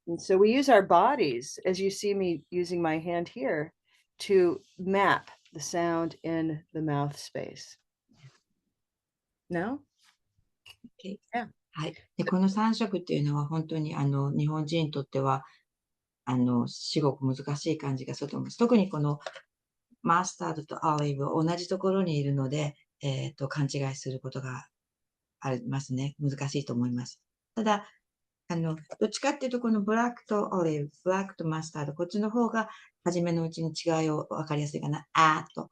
S1: And so we use our bodies, as you see me using my hand here, to map the sound in the mouth space. No?
S2: Okay.
S1: Yeah.
S2: はい。で、この3色っていうのは本当に日本人にとっては至極難しい感じがすると思います。特にこのマスタードとオリーブは同じところにいるので、勘違いすることがありますね。難しいと思います。ただ、どっちかっていうと、このブラックとオリーブ、ブラックとマスタード、こっちの方が、初めのうちに違いを分かりやすいかな。と、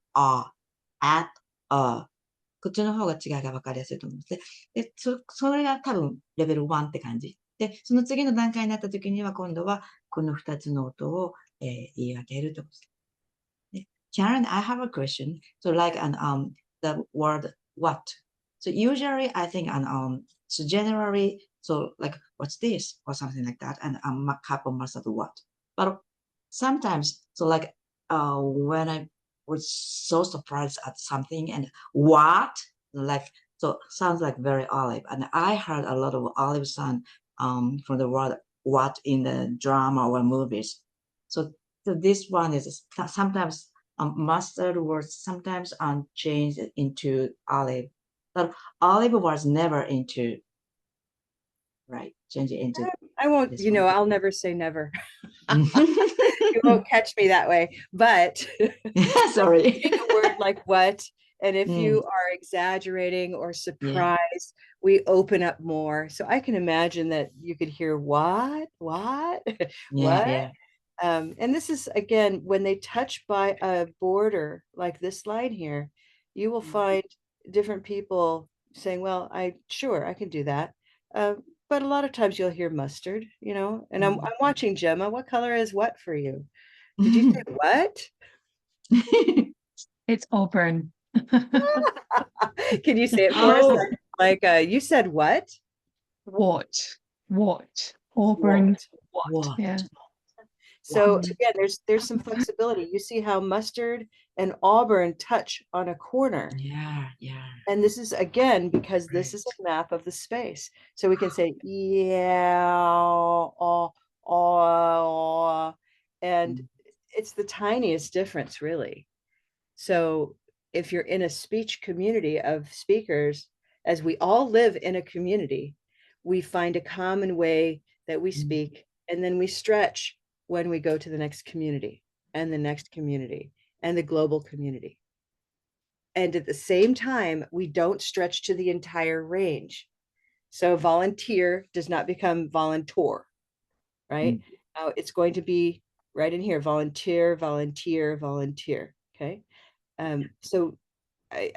S2: こっちの方が違いが分かりやすいと思います。で、それが多分、レベル1って感じ。で、その次の段階になった時には、今度は、この2つの音を、言い分けるということです。Karen, I have a question. So like, the word what. So usually I think, so generally, so like, what's this? Or something like that. And a cup of mustard, what? But sometimes, so like, when I was so surprised at something and what? Like, so sounds like very olive. And I heard a lot of olive sound, from the word what in the drama or movies. So this one is sometimes mustard words sometimes changed into olive. But olive was never into, right? Change it into.
S1: I won't, I'll never say never. You won't catch me that way. But
S2: sorry.
S1: take a word like what, and if you are exaggerating or surprised, we open up more. So I can imagine that you could hear what, what.
S2: Yeah.
S1: And this is, again, when they touch by a border like this line here, you will find different people saying, well, I can do that. But a lot of times you'll hear mustard, and I'm watching Gemma. What color is what for you? Did you say what?
S4: It's auburn.
S1: Can you say it for us? Like you said what?
S4: What? Auburn. What? Yeah.
S1: So again, there's some flexibility. You see how mustard and auburn touch on a corner.
S2: Yeah.
S1: And this is, again, because this is a map of the space. So we can say, and it's the tiniest difference, really. So if you're in a speech community of speakers, as we all live in a community, we find a common way that we speak, and then we stretch when we go to the next community and the next community and the global community. And at the same time, we don't stretch to the entire range. So volunteer does not become volunteer, right? It's going to be right in here, volunteer, volunteer, volunteer. Okay. So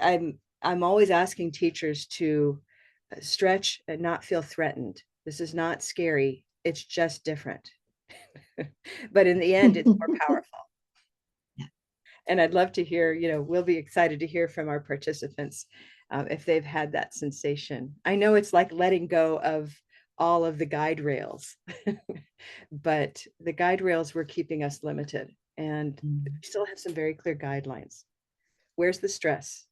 S1: I'm always asking teachers to stretch and not feel threatened. This is not scary. It's just different. But in the end, it's more powerful. And I'd love to hear, we'll be excited to hear from our participants if they've had that sensation. I know it's like letting go of all of the guide rails, but the guide rails were keeping us limited, and we still have some very clear guidelines. Where's the stress?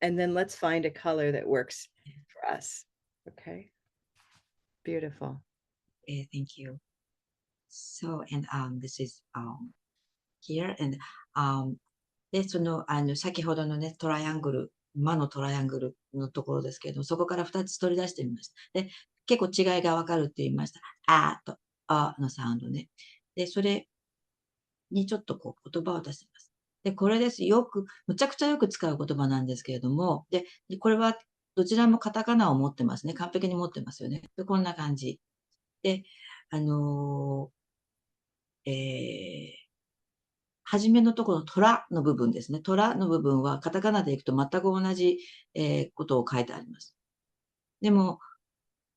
S1: And then let's find a color that works for us. Okay. Beautiful.
S2: Thank you. So, and this is here, andで、先ほどのね、トライアングル、魔のトライアングルのところですけれども、そこから2つ取り出してみました。で、結構違いがわかるって言いました。あーと、あのサウンドね。で、それにちょっとこう言葉を出してみます。で、これです。むちゃくちゃよく使う言葉なんですけれども、で、これはどちらもカタカナを持ってますね。完璧に持ってますよね。で、こんな感じ。で、初めのところのトラの部分ですね。トラの部分はカタカナでいくと全く同じ、ことを書いてあります。でも、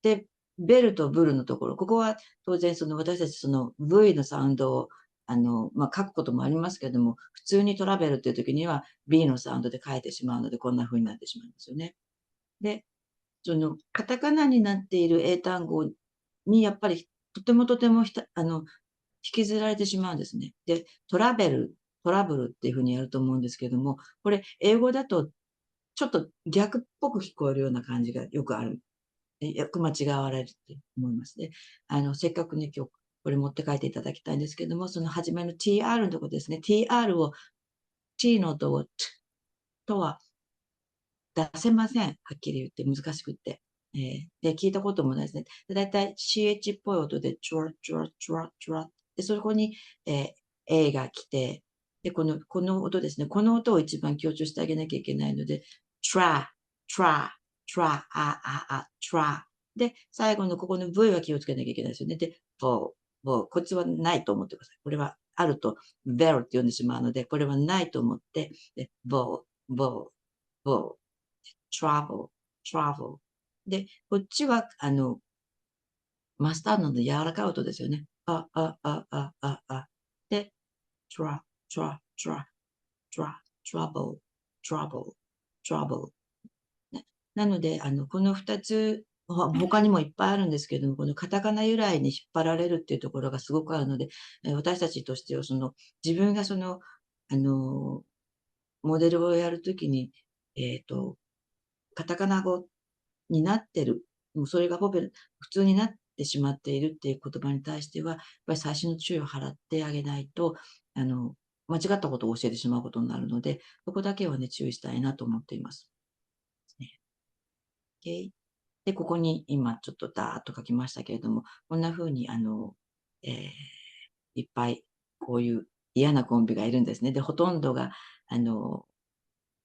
S2: で、ベルとブルのところ、ここは当然私たちV のサウンドを書くこともありますけれども、普通にトラベルっていう時には B のサウンドで書いてしまうので、こんな風になってしまいますよね。で、カタカナになっている英単語にやっぱりとても引きずられてしまうんですね。で、トラブルっていうふうにやると思うんですけども、これ、英語だと、ちょっと逆っぽく聞こえるような感じがよくある。よく間違われるって思いますね。せっかくね、今日、これ持って帰っていただきたいんですけども、その初めの TR のところですね。TR を、T の音を T とは出せません。はっきり言って難しくって。で、聞いたこともないですね。だいたい CH っぽい音で、チュラ、チュラ、チュラ、チュラ。で、そこに、A が来て、で、この音ですね。この音を一番強調してあげなきゃいけないので、try, try, try, try. で、最後のここの V は気をつけなきゃいけないですよね。で、bow, bow. こっちはないと思ってください。これはあると very って呼んでしまうので、これはないと思って、で、bow, bow, bow, travel, travel. で、こっちは、マスタードの柔らかい音ですよね。で、trouble, trouble. なので、この2つ、他にもいっぱいあるんですけれども、このカタカナ由来に引っ張られるっていうところがすごくあるので、私たちとしては、自分がモデルをやるときに、カタカナ語になってる、もうそれが普通になってしまっているっていう言葉に対しては、やっぱり最新の注意を払ってあげないと、間違ったことを教えてしまうことになるので、そこだけはね、注意したいなと思っています。Okay? で、ここに今ちょっとダーッと書きましたけれども、こんな風に、いっぱいこういう嫌なコンビがいるんですね。で、ほとんどが、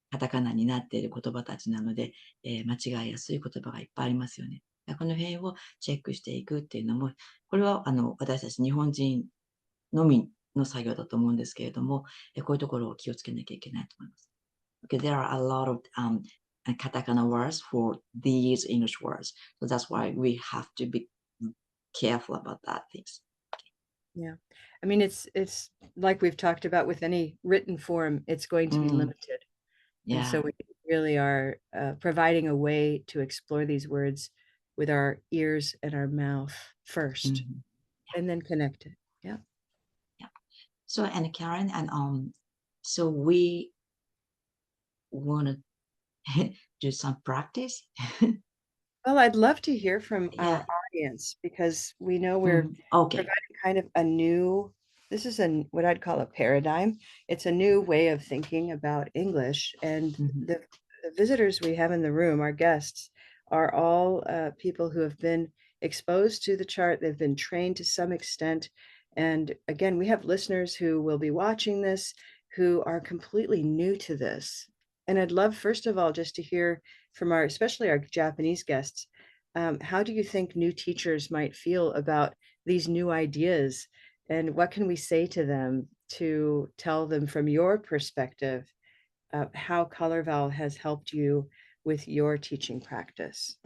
S2: カタカナになっている言葉たちなので、間違いやすい言葉がいっぱいありますよね。この辺をチェックしていくっていうのも、これは私たち日本人のみの作業だと思うんですけれども、こういうところを気をつけなきゃいけないと思います。Okay, there are a lot of katakana words for these English words. So that's why we have to be careful about that things.
S1: Yeah. I mean, it's like we've talked about with any written form, it's going to be limited. And so we really are providing a way to explore these words with our ears and our mouth first, and then connect it. Yeah.
S2: Yeah. So, and Karen, and so we want to do some practice.
S1: Well, I'd love to hear from our audience, because we know we're providing kind of a new this is what I'd call a paradigm. It's a new way of thinking about English. And the visitors we have in the room, our guests, are all people who have been exposed to the chart. They've been trained to some extent. And again, we have listeners who will be watching this who are completely new to this. And I'd love, first of all, just to hear from especially our Japanese guests, how do you think new teachers might feel about these new ideas? And what can we say to them to tell them from your perspective how Color Vowel has helped you with your teaching practice?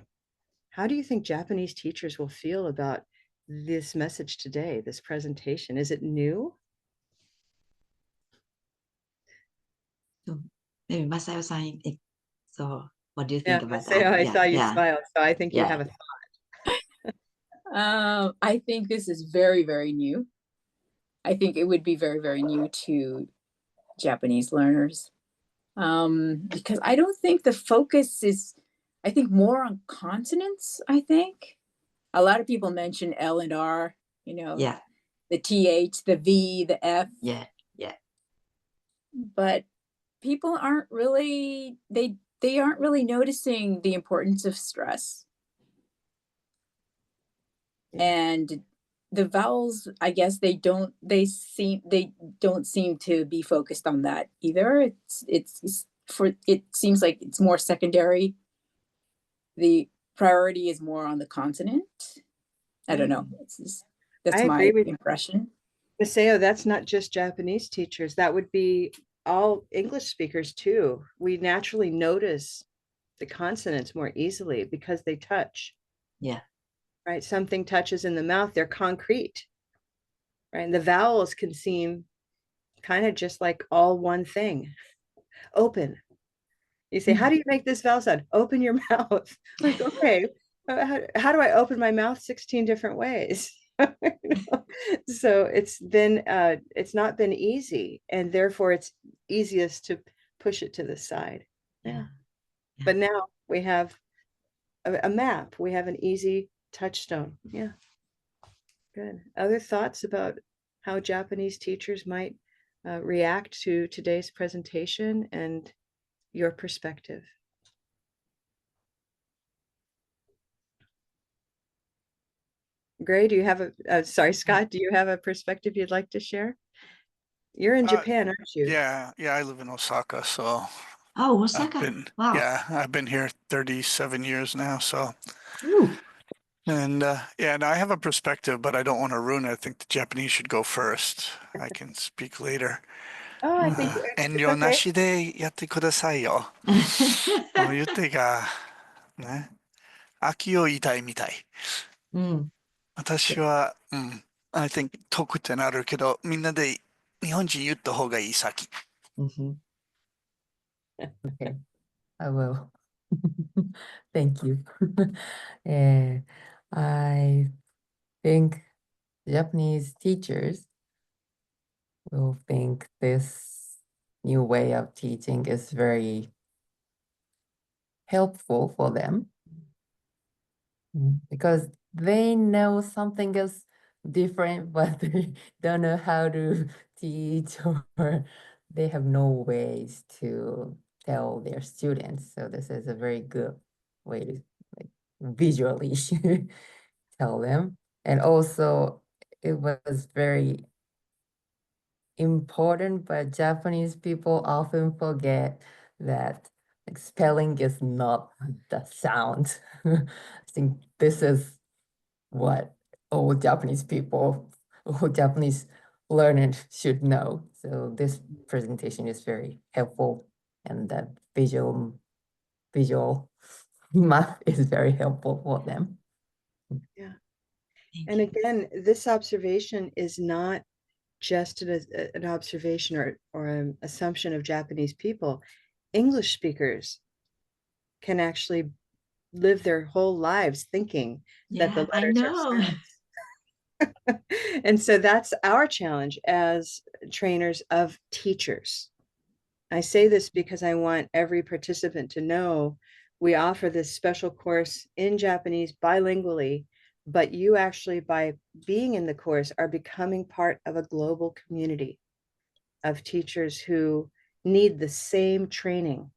S1: How do you think Japanese teachers will feel about this message today, this presentation? Is it new?
S2: So maybe Masayo-san, so what do you
S1: Yeah,
S2: think about
S1: Maseo,
S2: that?
S1: I saw you smile, so I think you
S2: Yeah.
S1: have a thought.
S5: I think this is very, very new. I think it would be very, very new to Japanese learners. Because I don't think the focus is, I think more on consonants, I think. A lot of people mention L and R,
S2: Yeah.
S5: the TH, the V, the F.
S2: Yeah.
S5: But people aren't really, they aren't really noticing the importance of stress. And the vowels, I guess they don't seem to be focused on that either. It seems like it's more secondary. The priority is more on the consonant. I don't know. That's
S1: I
S5: my
S1: agree with
S5: impression.
S1: Maseo, that's not just Japanese teachers. That would be all English speakers too. We naturally notice the consonants more easily because they touch.
S2: Yeah.
S1: Right? Something touches in the mouth, they're concrete. Right? And the vowels can seem kind of just like all one thing. Open. You say, how do you make this vowel sound? Open your mouth. Like, okay, how do I open my mouth 16 different ways? So it's not been easy, and therefore it's easiest to push it to the side. Yeah. But now we have a map. We have an easy touchstone. Yeah. Good. Other thoughts about how Japanese teachers might react to today's presentation and your perspective? Gray, do you have sorry, Scott, do you have a perspective you'd like to share? You're in Japan, aren't you?
S6: Yeah, I live in Osaka, so
S2: Oh, Osaka. Wow.
S6: I've been here 37 years now, so.
S2: Ooh.
S6: And and I have a perspective, but I don't want to ruin it. I think the Japanese should go first. I can speak later.
S1: Oh, I think
S6: 遠
S1: it's
S6: 慮な
S1: okay.
S6: しでやってくださいよ。言ってが、ね、秋を言いたいみたい。私は、I think 遠くってなるけど、みんなで日本人言った方がいい先。
S7: Okay, I will. Thank you. I think Japanese teachers will think this new way of teaching is very helpful for them because they know something is different, but they don't know how to teach or they have no ways to tell their students. So this is a very good way to visually tell them. And also it was very important, but Japanese people often forget that spelling is not the sound. I think this is what all Japanese people, all Japanese learners should know. So this presentation is very helpful, and the visual math is very helpful for them.
S1: Yeah. And again, this observation is not just an observation or an assumption of Japanese people. English speakers can actually live their whole lives thinking that the letters are sounds. And so that's our challenge as trainers of teachers. I say this because I want every participant to know we offer this special course in Japanese bilingually but you actually, by being in the course, are becoming part of a global community of teachers who need the same training,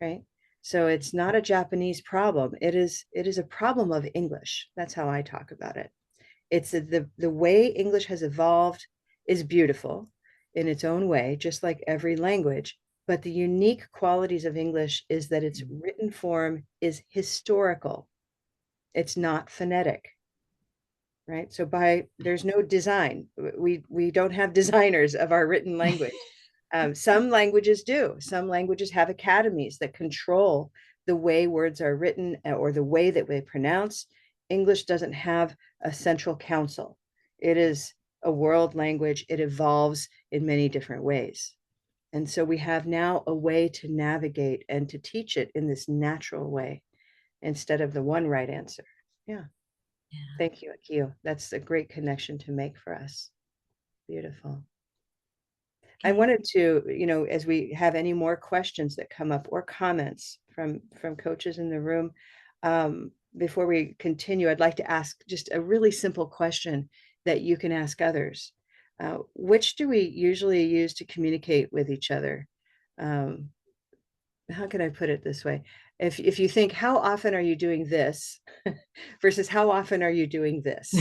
S1: right? So it's not a Japanese problem. It is a problem of English. That's how I talk about it. It's the way English has evolved is beautiful in its own way, just like every language. But the unique qualities of English is that its written form is historical. It's not phonetic, right? So there's no design. We don't have designers of our written language. Some languages do. Some languages have academies that control the way words are written or the way that they pronounce. English doesn't have a central council. It is a world language. It evolves in many different ways. And so we have now a way to navigate and to teach it in this natural way instead of the one right answer. Yeah. Thank you, Akio. That's a great connection to make for us. Beautiful. I wanted to, as we have any more questions that come up or comments from coaches in the room, before we continue, I'd like to ask just a really simple question that you can ask others. Which do we usually use to communicate with each other? How can I put it this way? If you think, how often are you doing this versus how often are you doing this?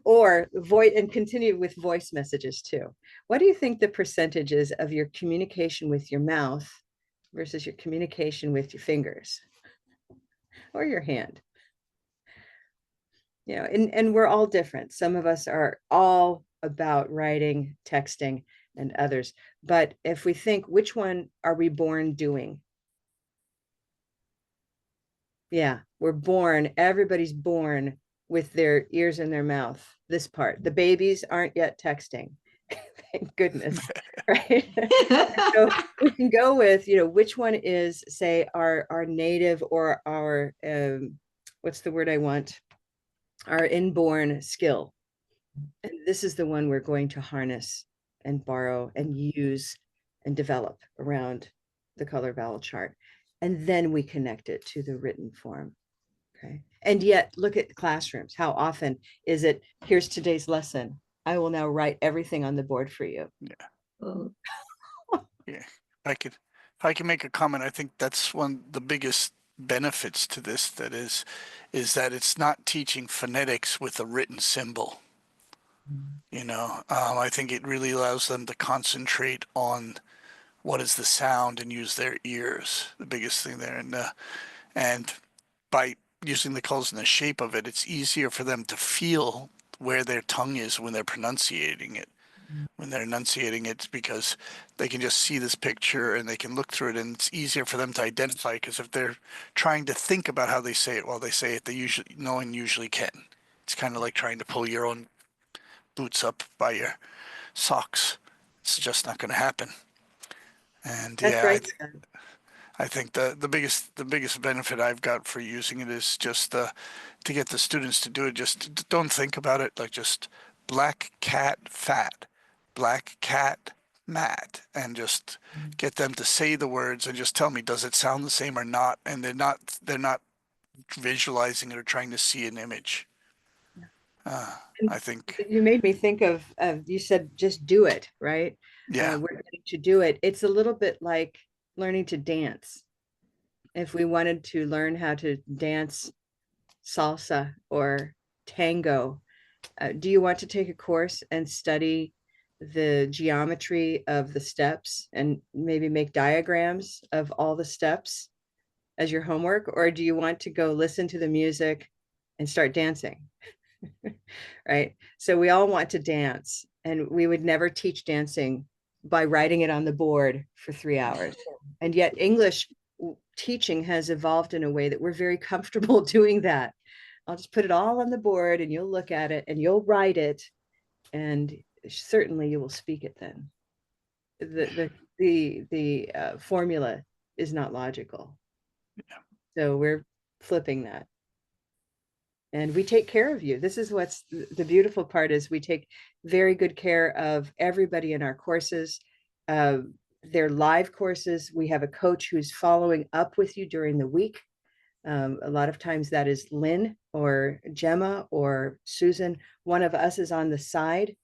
S1: Or voice, and continue with voice messages too. What do you think the percentage is of your communication with your mouth versus your communication with your fingers or your hand? And we're all different. Some of us are all about writing, texting, and others. But if we think, which one are we born doing? Yeah, everybody's born with their ears in their mouth. This part, the babies aren't yet texting. Thank goodness, right? So we can go with, which one is, say, our native or our, what's the word I want? Our inborn skill. And this is the one we're going to harness and borrow and use and develop around the color vowel chart. And then we connect it to the written form. Okay. And yet look at classrooms. How often is it, here's today's lesson. I will now write everything on the board for you.
S6: Yeah. Yeah. If I can make a comment, I think that's one of the biggest benefits to this, that is that it's not teaching phonetics with a written symbol. I think it really allows them to concentrate on what is the sound and use their ears, the biggest thing there. And by using the colors and the shape of it, it's easier for them to feel where their tongue is when they're pronunciating it. When they're enunciating it, because they can just see this picture and they can look through it, and it's easier for them to identify, because if they're trying to think about how they say it while they say it, no one usually can. It's kind of like trying to pull your own boots up by your socks. It's just not going to happen. And
S1: That's
S6: yeah,
S1: right.
S6: I think the biggest benefit I've got for using it is just to get the students to do it. Just don't think about it, like just black cat fat, black cat mat, and just get them to say the words and just tell me, does it sound the same or not? And they're not visualizing it or trying to see an image. I think
S1: you made me think of you said just do it, right?
S6: Yeah.
S1: We're getting to do it. It's a little bit like learning to dance. If we wanted to learn how to dance salsa or tango, do you want to take a course and study the geometry of the steps and maybe make diagrams of all the steps as your homework? Or do you want to go listen to the music and start dancing? Right? So we all want to dance, and we would never teach dancing by writing it on the board for 3 hours. And yet English teaching has evolved in a way that we're very comfortable doing that. I'll just put it all on the board and you'll look at it and you'll write it, and certainly you will speak it then. The formula is not logical.
S6: Yeah.
S1: So we're flipping that. And we take care of you. This is what's the beautiful part, is we take very good care of everybody in our courses. They're live courses. We have a coach who's following up with you during the week. A lot of times that is Lynn or Gemma or Susan. One of us is on the side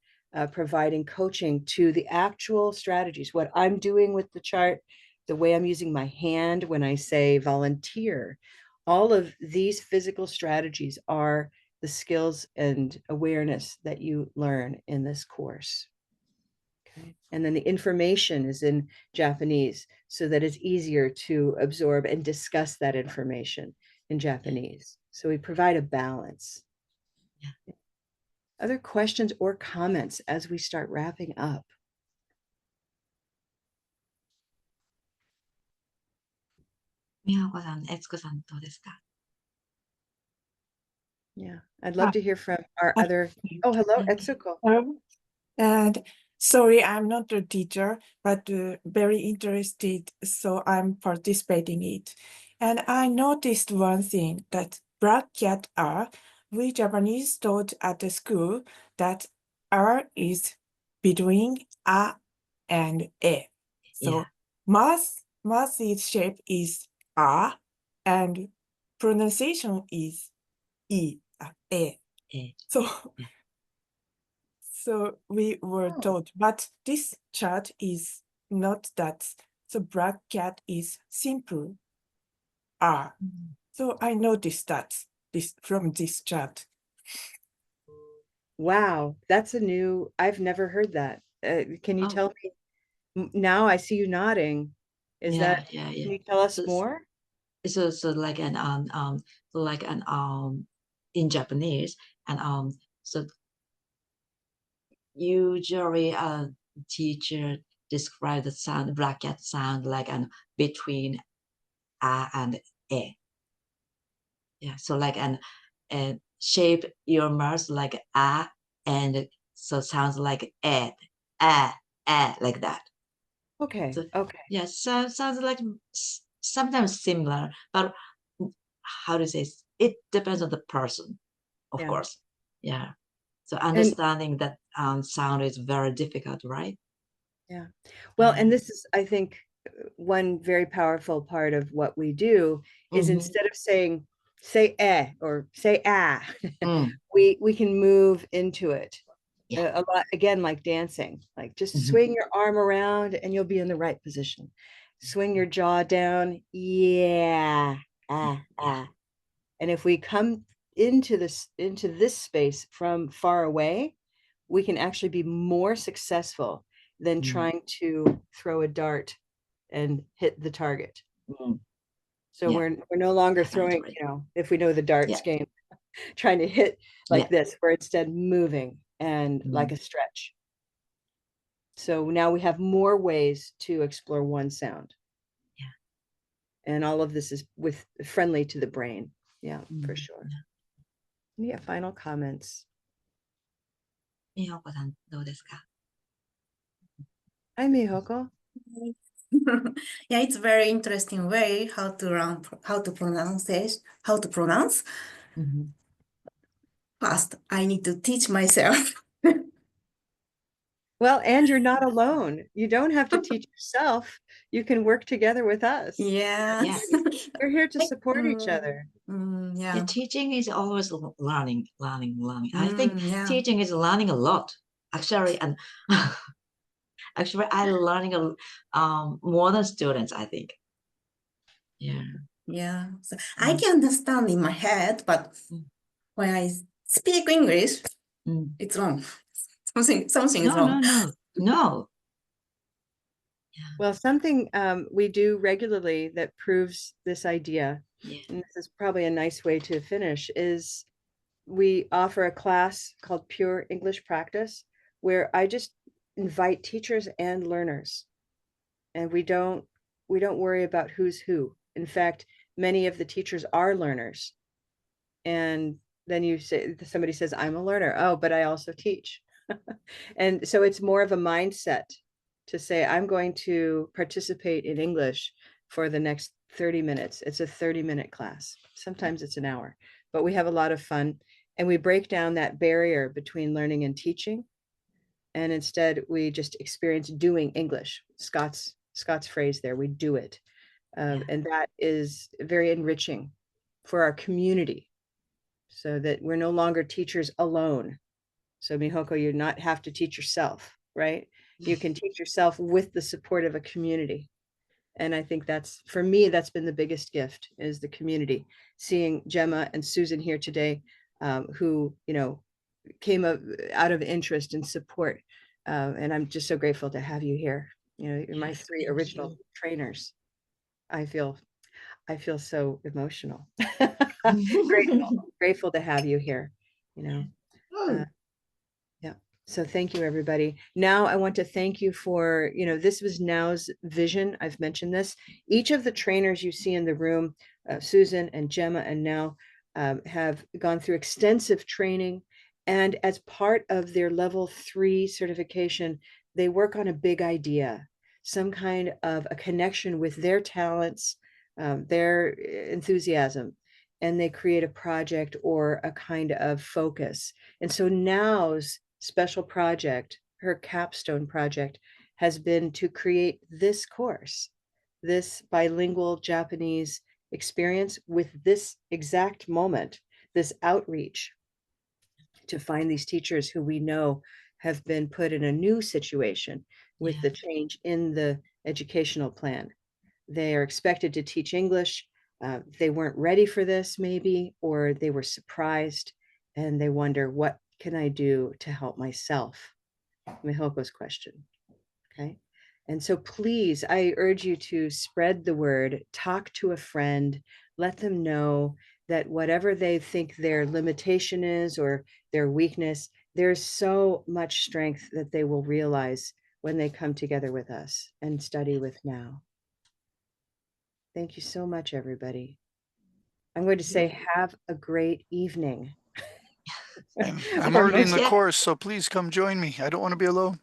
S1: providing coaching to the actual strategies, what I'm doing with the chart, the way I'm using my hand when I say volunteer. All of these physical strategies are the skills and awareness that you learn in this course. Okay. And then the information is in Japanese so that it's easier to absorb and discuss that information in Japanese. So we provide a balance.
S2: Yeah.
S1: Other questions or comments as we start wrapping up?
S2: Miyako-san, Etsuko-san, どうですか?
S1: Yeah, I'd love to hear from our
S8: uh,
S1: other. Oh, hello,
S2: Okay.
S1: Etsuko.
S8: And sorry, I'm not a teacher, but very interested, so I'm participating it. And I noticed one thing that black cat R, we Japanese taught at the school that R is between A and E. So
S2: Yeah.
S8: math is shape is A, and pronunciation is E, E. So
S2: Yeah.
S8: So we were
S1: Oh.
S8: taught, but this chart is not that. So black cat is simple R. So I noticed that this from this chart.
S1: Wow, that's a new, I've never heard that. Can you
S2: Oh.
S1: tell me? Now I see you nodding. Is that,
S2: Yeah.
S1: can you tell us
S2: So-
S1: more?
S2: So like an in Japanese, and so usually teacher describe the sound bracket sound like an between A and E. Yeah, so like an shape your mouth like A, and so sounds like E, like that.
S1: Okay,
S2: So,
S1: okay.
S2: yeah, sounds like sometimes similar, but how to say it depends on the person, of
S1: Yeah.
S2: course. Yeah. So understanding that sound is very difficult, right?
S1: Yeah. Well,
S2: Yeah.
S1: and this is, I think, one very powerful part of what we do is
S2: Mhm.
S1: instead of saying, say or say ah,
S2: Mm.
S1: we can move into it.
S2: Yeah.
S1: A lot, again, like dancing, like just
S2: Mhm.
S1: swing your arm around and you'll be in the right position. Swing your jaw down. Yeah. Ah. And if we come into this space from far away, we can actually be more successful than trying to throw a dart and hit the target.
S2: Mm.
S1: So
S2: Yeah.
S1: we're no longer throwing,
S2: Definitely.
S1: if we know the darts game, trying to hit like
S2: Yeah.
S1: this, we're instead moving and like a stretch. So now we have more ways to explore one sound.
S2: Yeah.
S1: And all of this is friendly to the brain. Yeah, for sure. Any final comments?
S2: Miyako-san, どうですか?
S1: Hi, Mihoko.
S9: Yeah, it's very interesting way how to learn how to pronounce.
S2: Mhm.
S9: First, I need to teach myself.
S1: Well, and you're not alone. You don't have to teach yourself. You can work together with us.
S9: Yeah.
S2: Yeah.
S1: We're here to support each other.
S2: Yeah,
S9: Yeah.
S2: teaching is always learning. I think
S9: Yeah.
S2: teaching is learning a lot, actually, and actually, I'm learning more than students, I think. Yeah.
S9: Yeah. So I can understand in my head, but when I speak English, it's wrong. Something is wrong.
S2: No.
S1: Well, something we do regularly that proves this idea, and this is probably a nice way to finish, is we offer a class called Pure English Practice, where I just invite teachers and learners, and we don't worry about who's who. In fact, many of the teachers are learners, and then somebody says, I'm a learner. Oh, but I also teach. And so it's more of a mindset to say, I'm going to participate in English for the next 30 minutes. It's a 30-minute class. Sometimes it's an hour, but we have a lot of fun. And we break down that barrier between learning and teaching. And instead, we just experience doing English. Scott's phrase there, we do it. And that is very enriching for our community, so that we're no longer teachers alone. So Mihoko, you not have to teach yourself, right? You can teach yourself with the support of a community. And I think that's, for me, that's been the biggest gift, is the community. Seeing Gemma and Susan here today, who, you know, came out of interest and support. And I'm just so grateful to have you here. You know, you're my three original trainers. I feel so emotional. Grateful to have you here, you know. Yeah. So thank you, everybody. Now I want to thank you for, you know, this was Now's vision. I've mentioned this. Each of the trainers you see in the room, Susan and Gemma and Now, have gone through extensive training. And as part of their level 3 certification, they work on a big idea, some kind of a connection with their talents, their enthusiasm, and they create a project or a kind of focus. And so Now's special project, her capstone project, has been to create this course, this bilingual Japanese experience with this exact moment, this outreach to find these teachers who we know have been put in a new situation with the change in the educational plan. They are expected to teach English. They weren't ready for this maybe, or they were surprised and they wonder, what can I do to help myself? Mihoko's question, okay? And so please, I urge you to spread the word, talk to a friend, let them know that whatever they think their limitation is or their weakness, there's so much strength that they will realize when they come together with us and study with Now. Thank you so much, everybody. I'm going to say, have a great evening.
S6: And I'm already in the course, so please come join me. I don't want to be alone.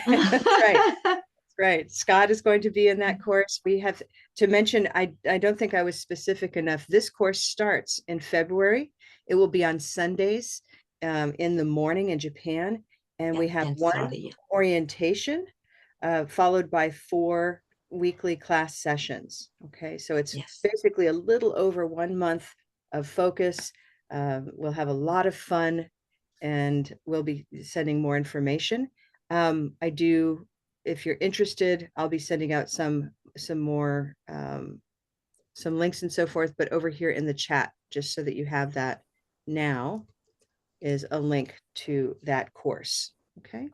S1: That's right. That's right. Scott is going to be in that course. We have to mention, I don't think I was specific enough. This course starts in February. It will be on Sundays in the morning in Japan. And we have one orientation followed by 4 weekly class sessions. Okay, so it's basically a little over 1 month of focus. We'll have a lot of fun, and we'll be sending more information. If you're interested, I'll be sending out some more some links and so forth, but over here in the chat, just so that you have that now, is a link to that course. Okay.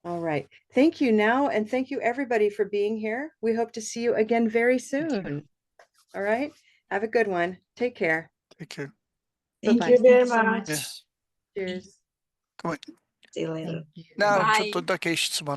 S1: All right. Thank you Now, and thank you everybody for being here. We hope to see you again very soon. All right. Have a good one. Take care.
S6: Take care.
S8: Thank you very much.
S1: Cheers.
S6: Come on.
S2: See you later.
S6: Now, ちょっとだけ質問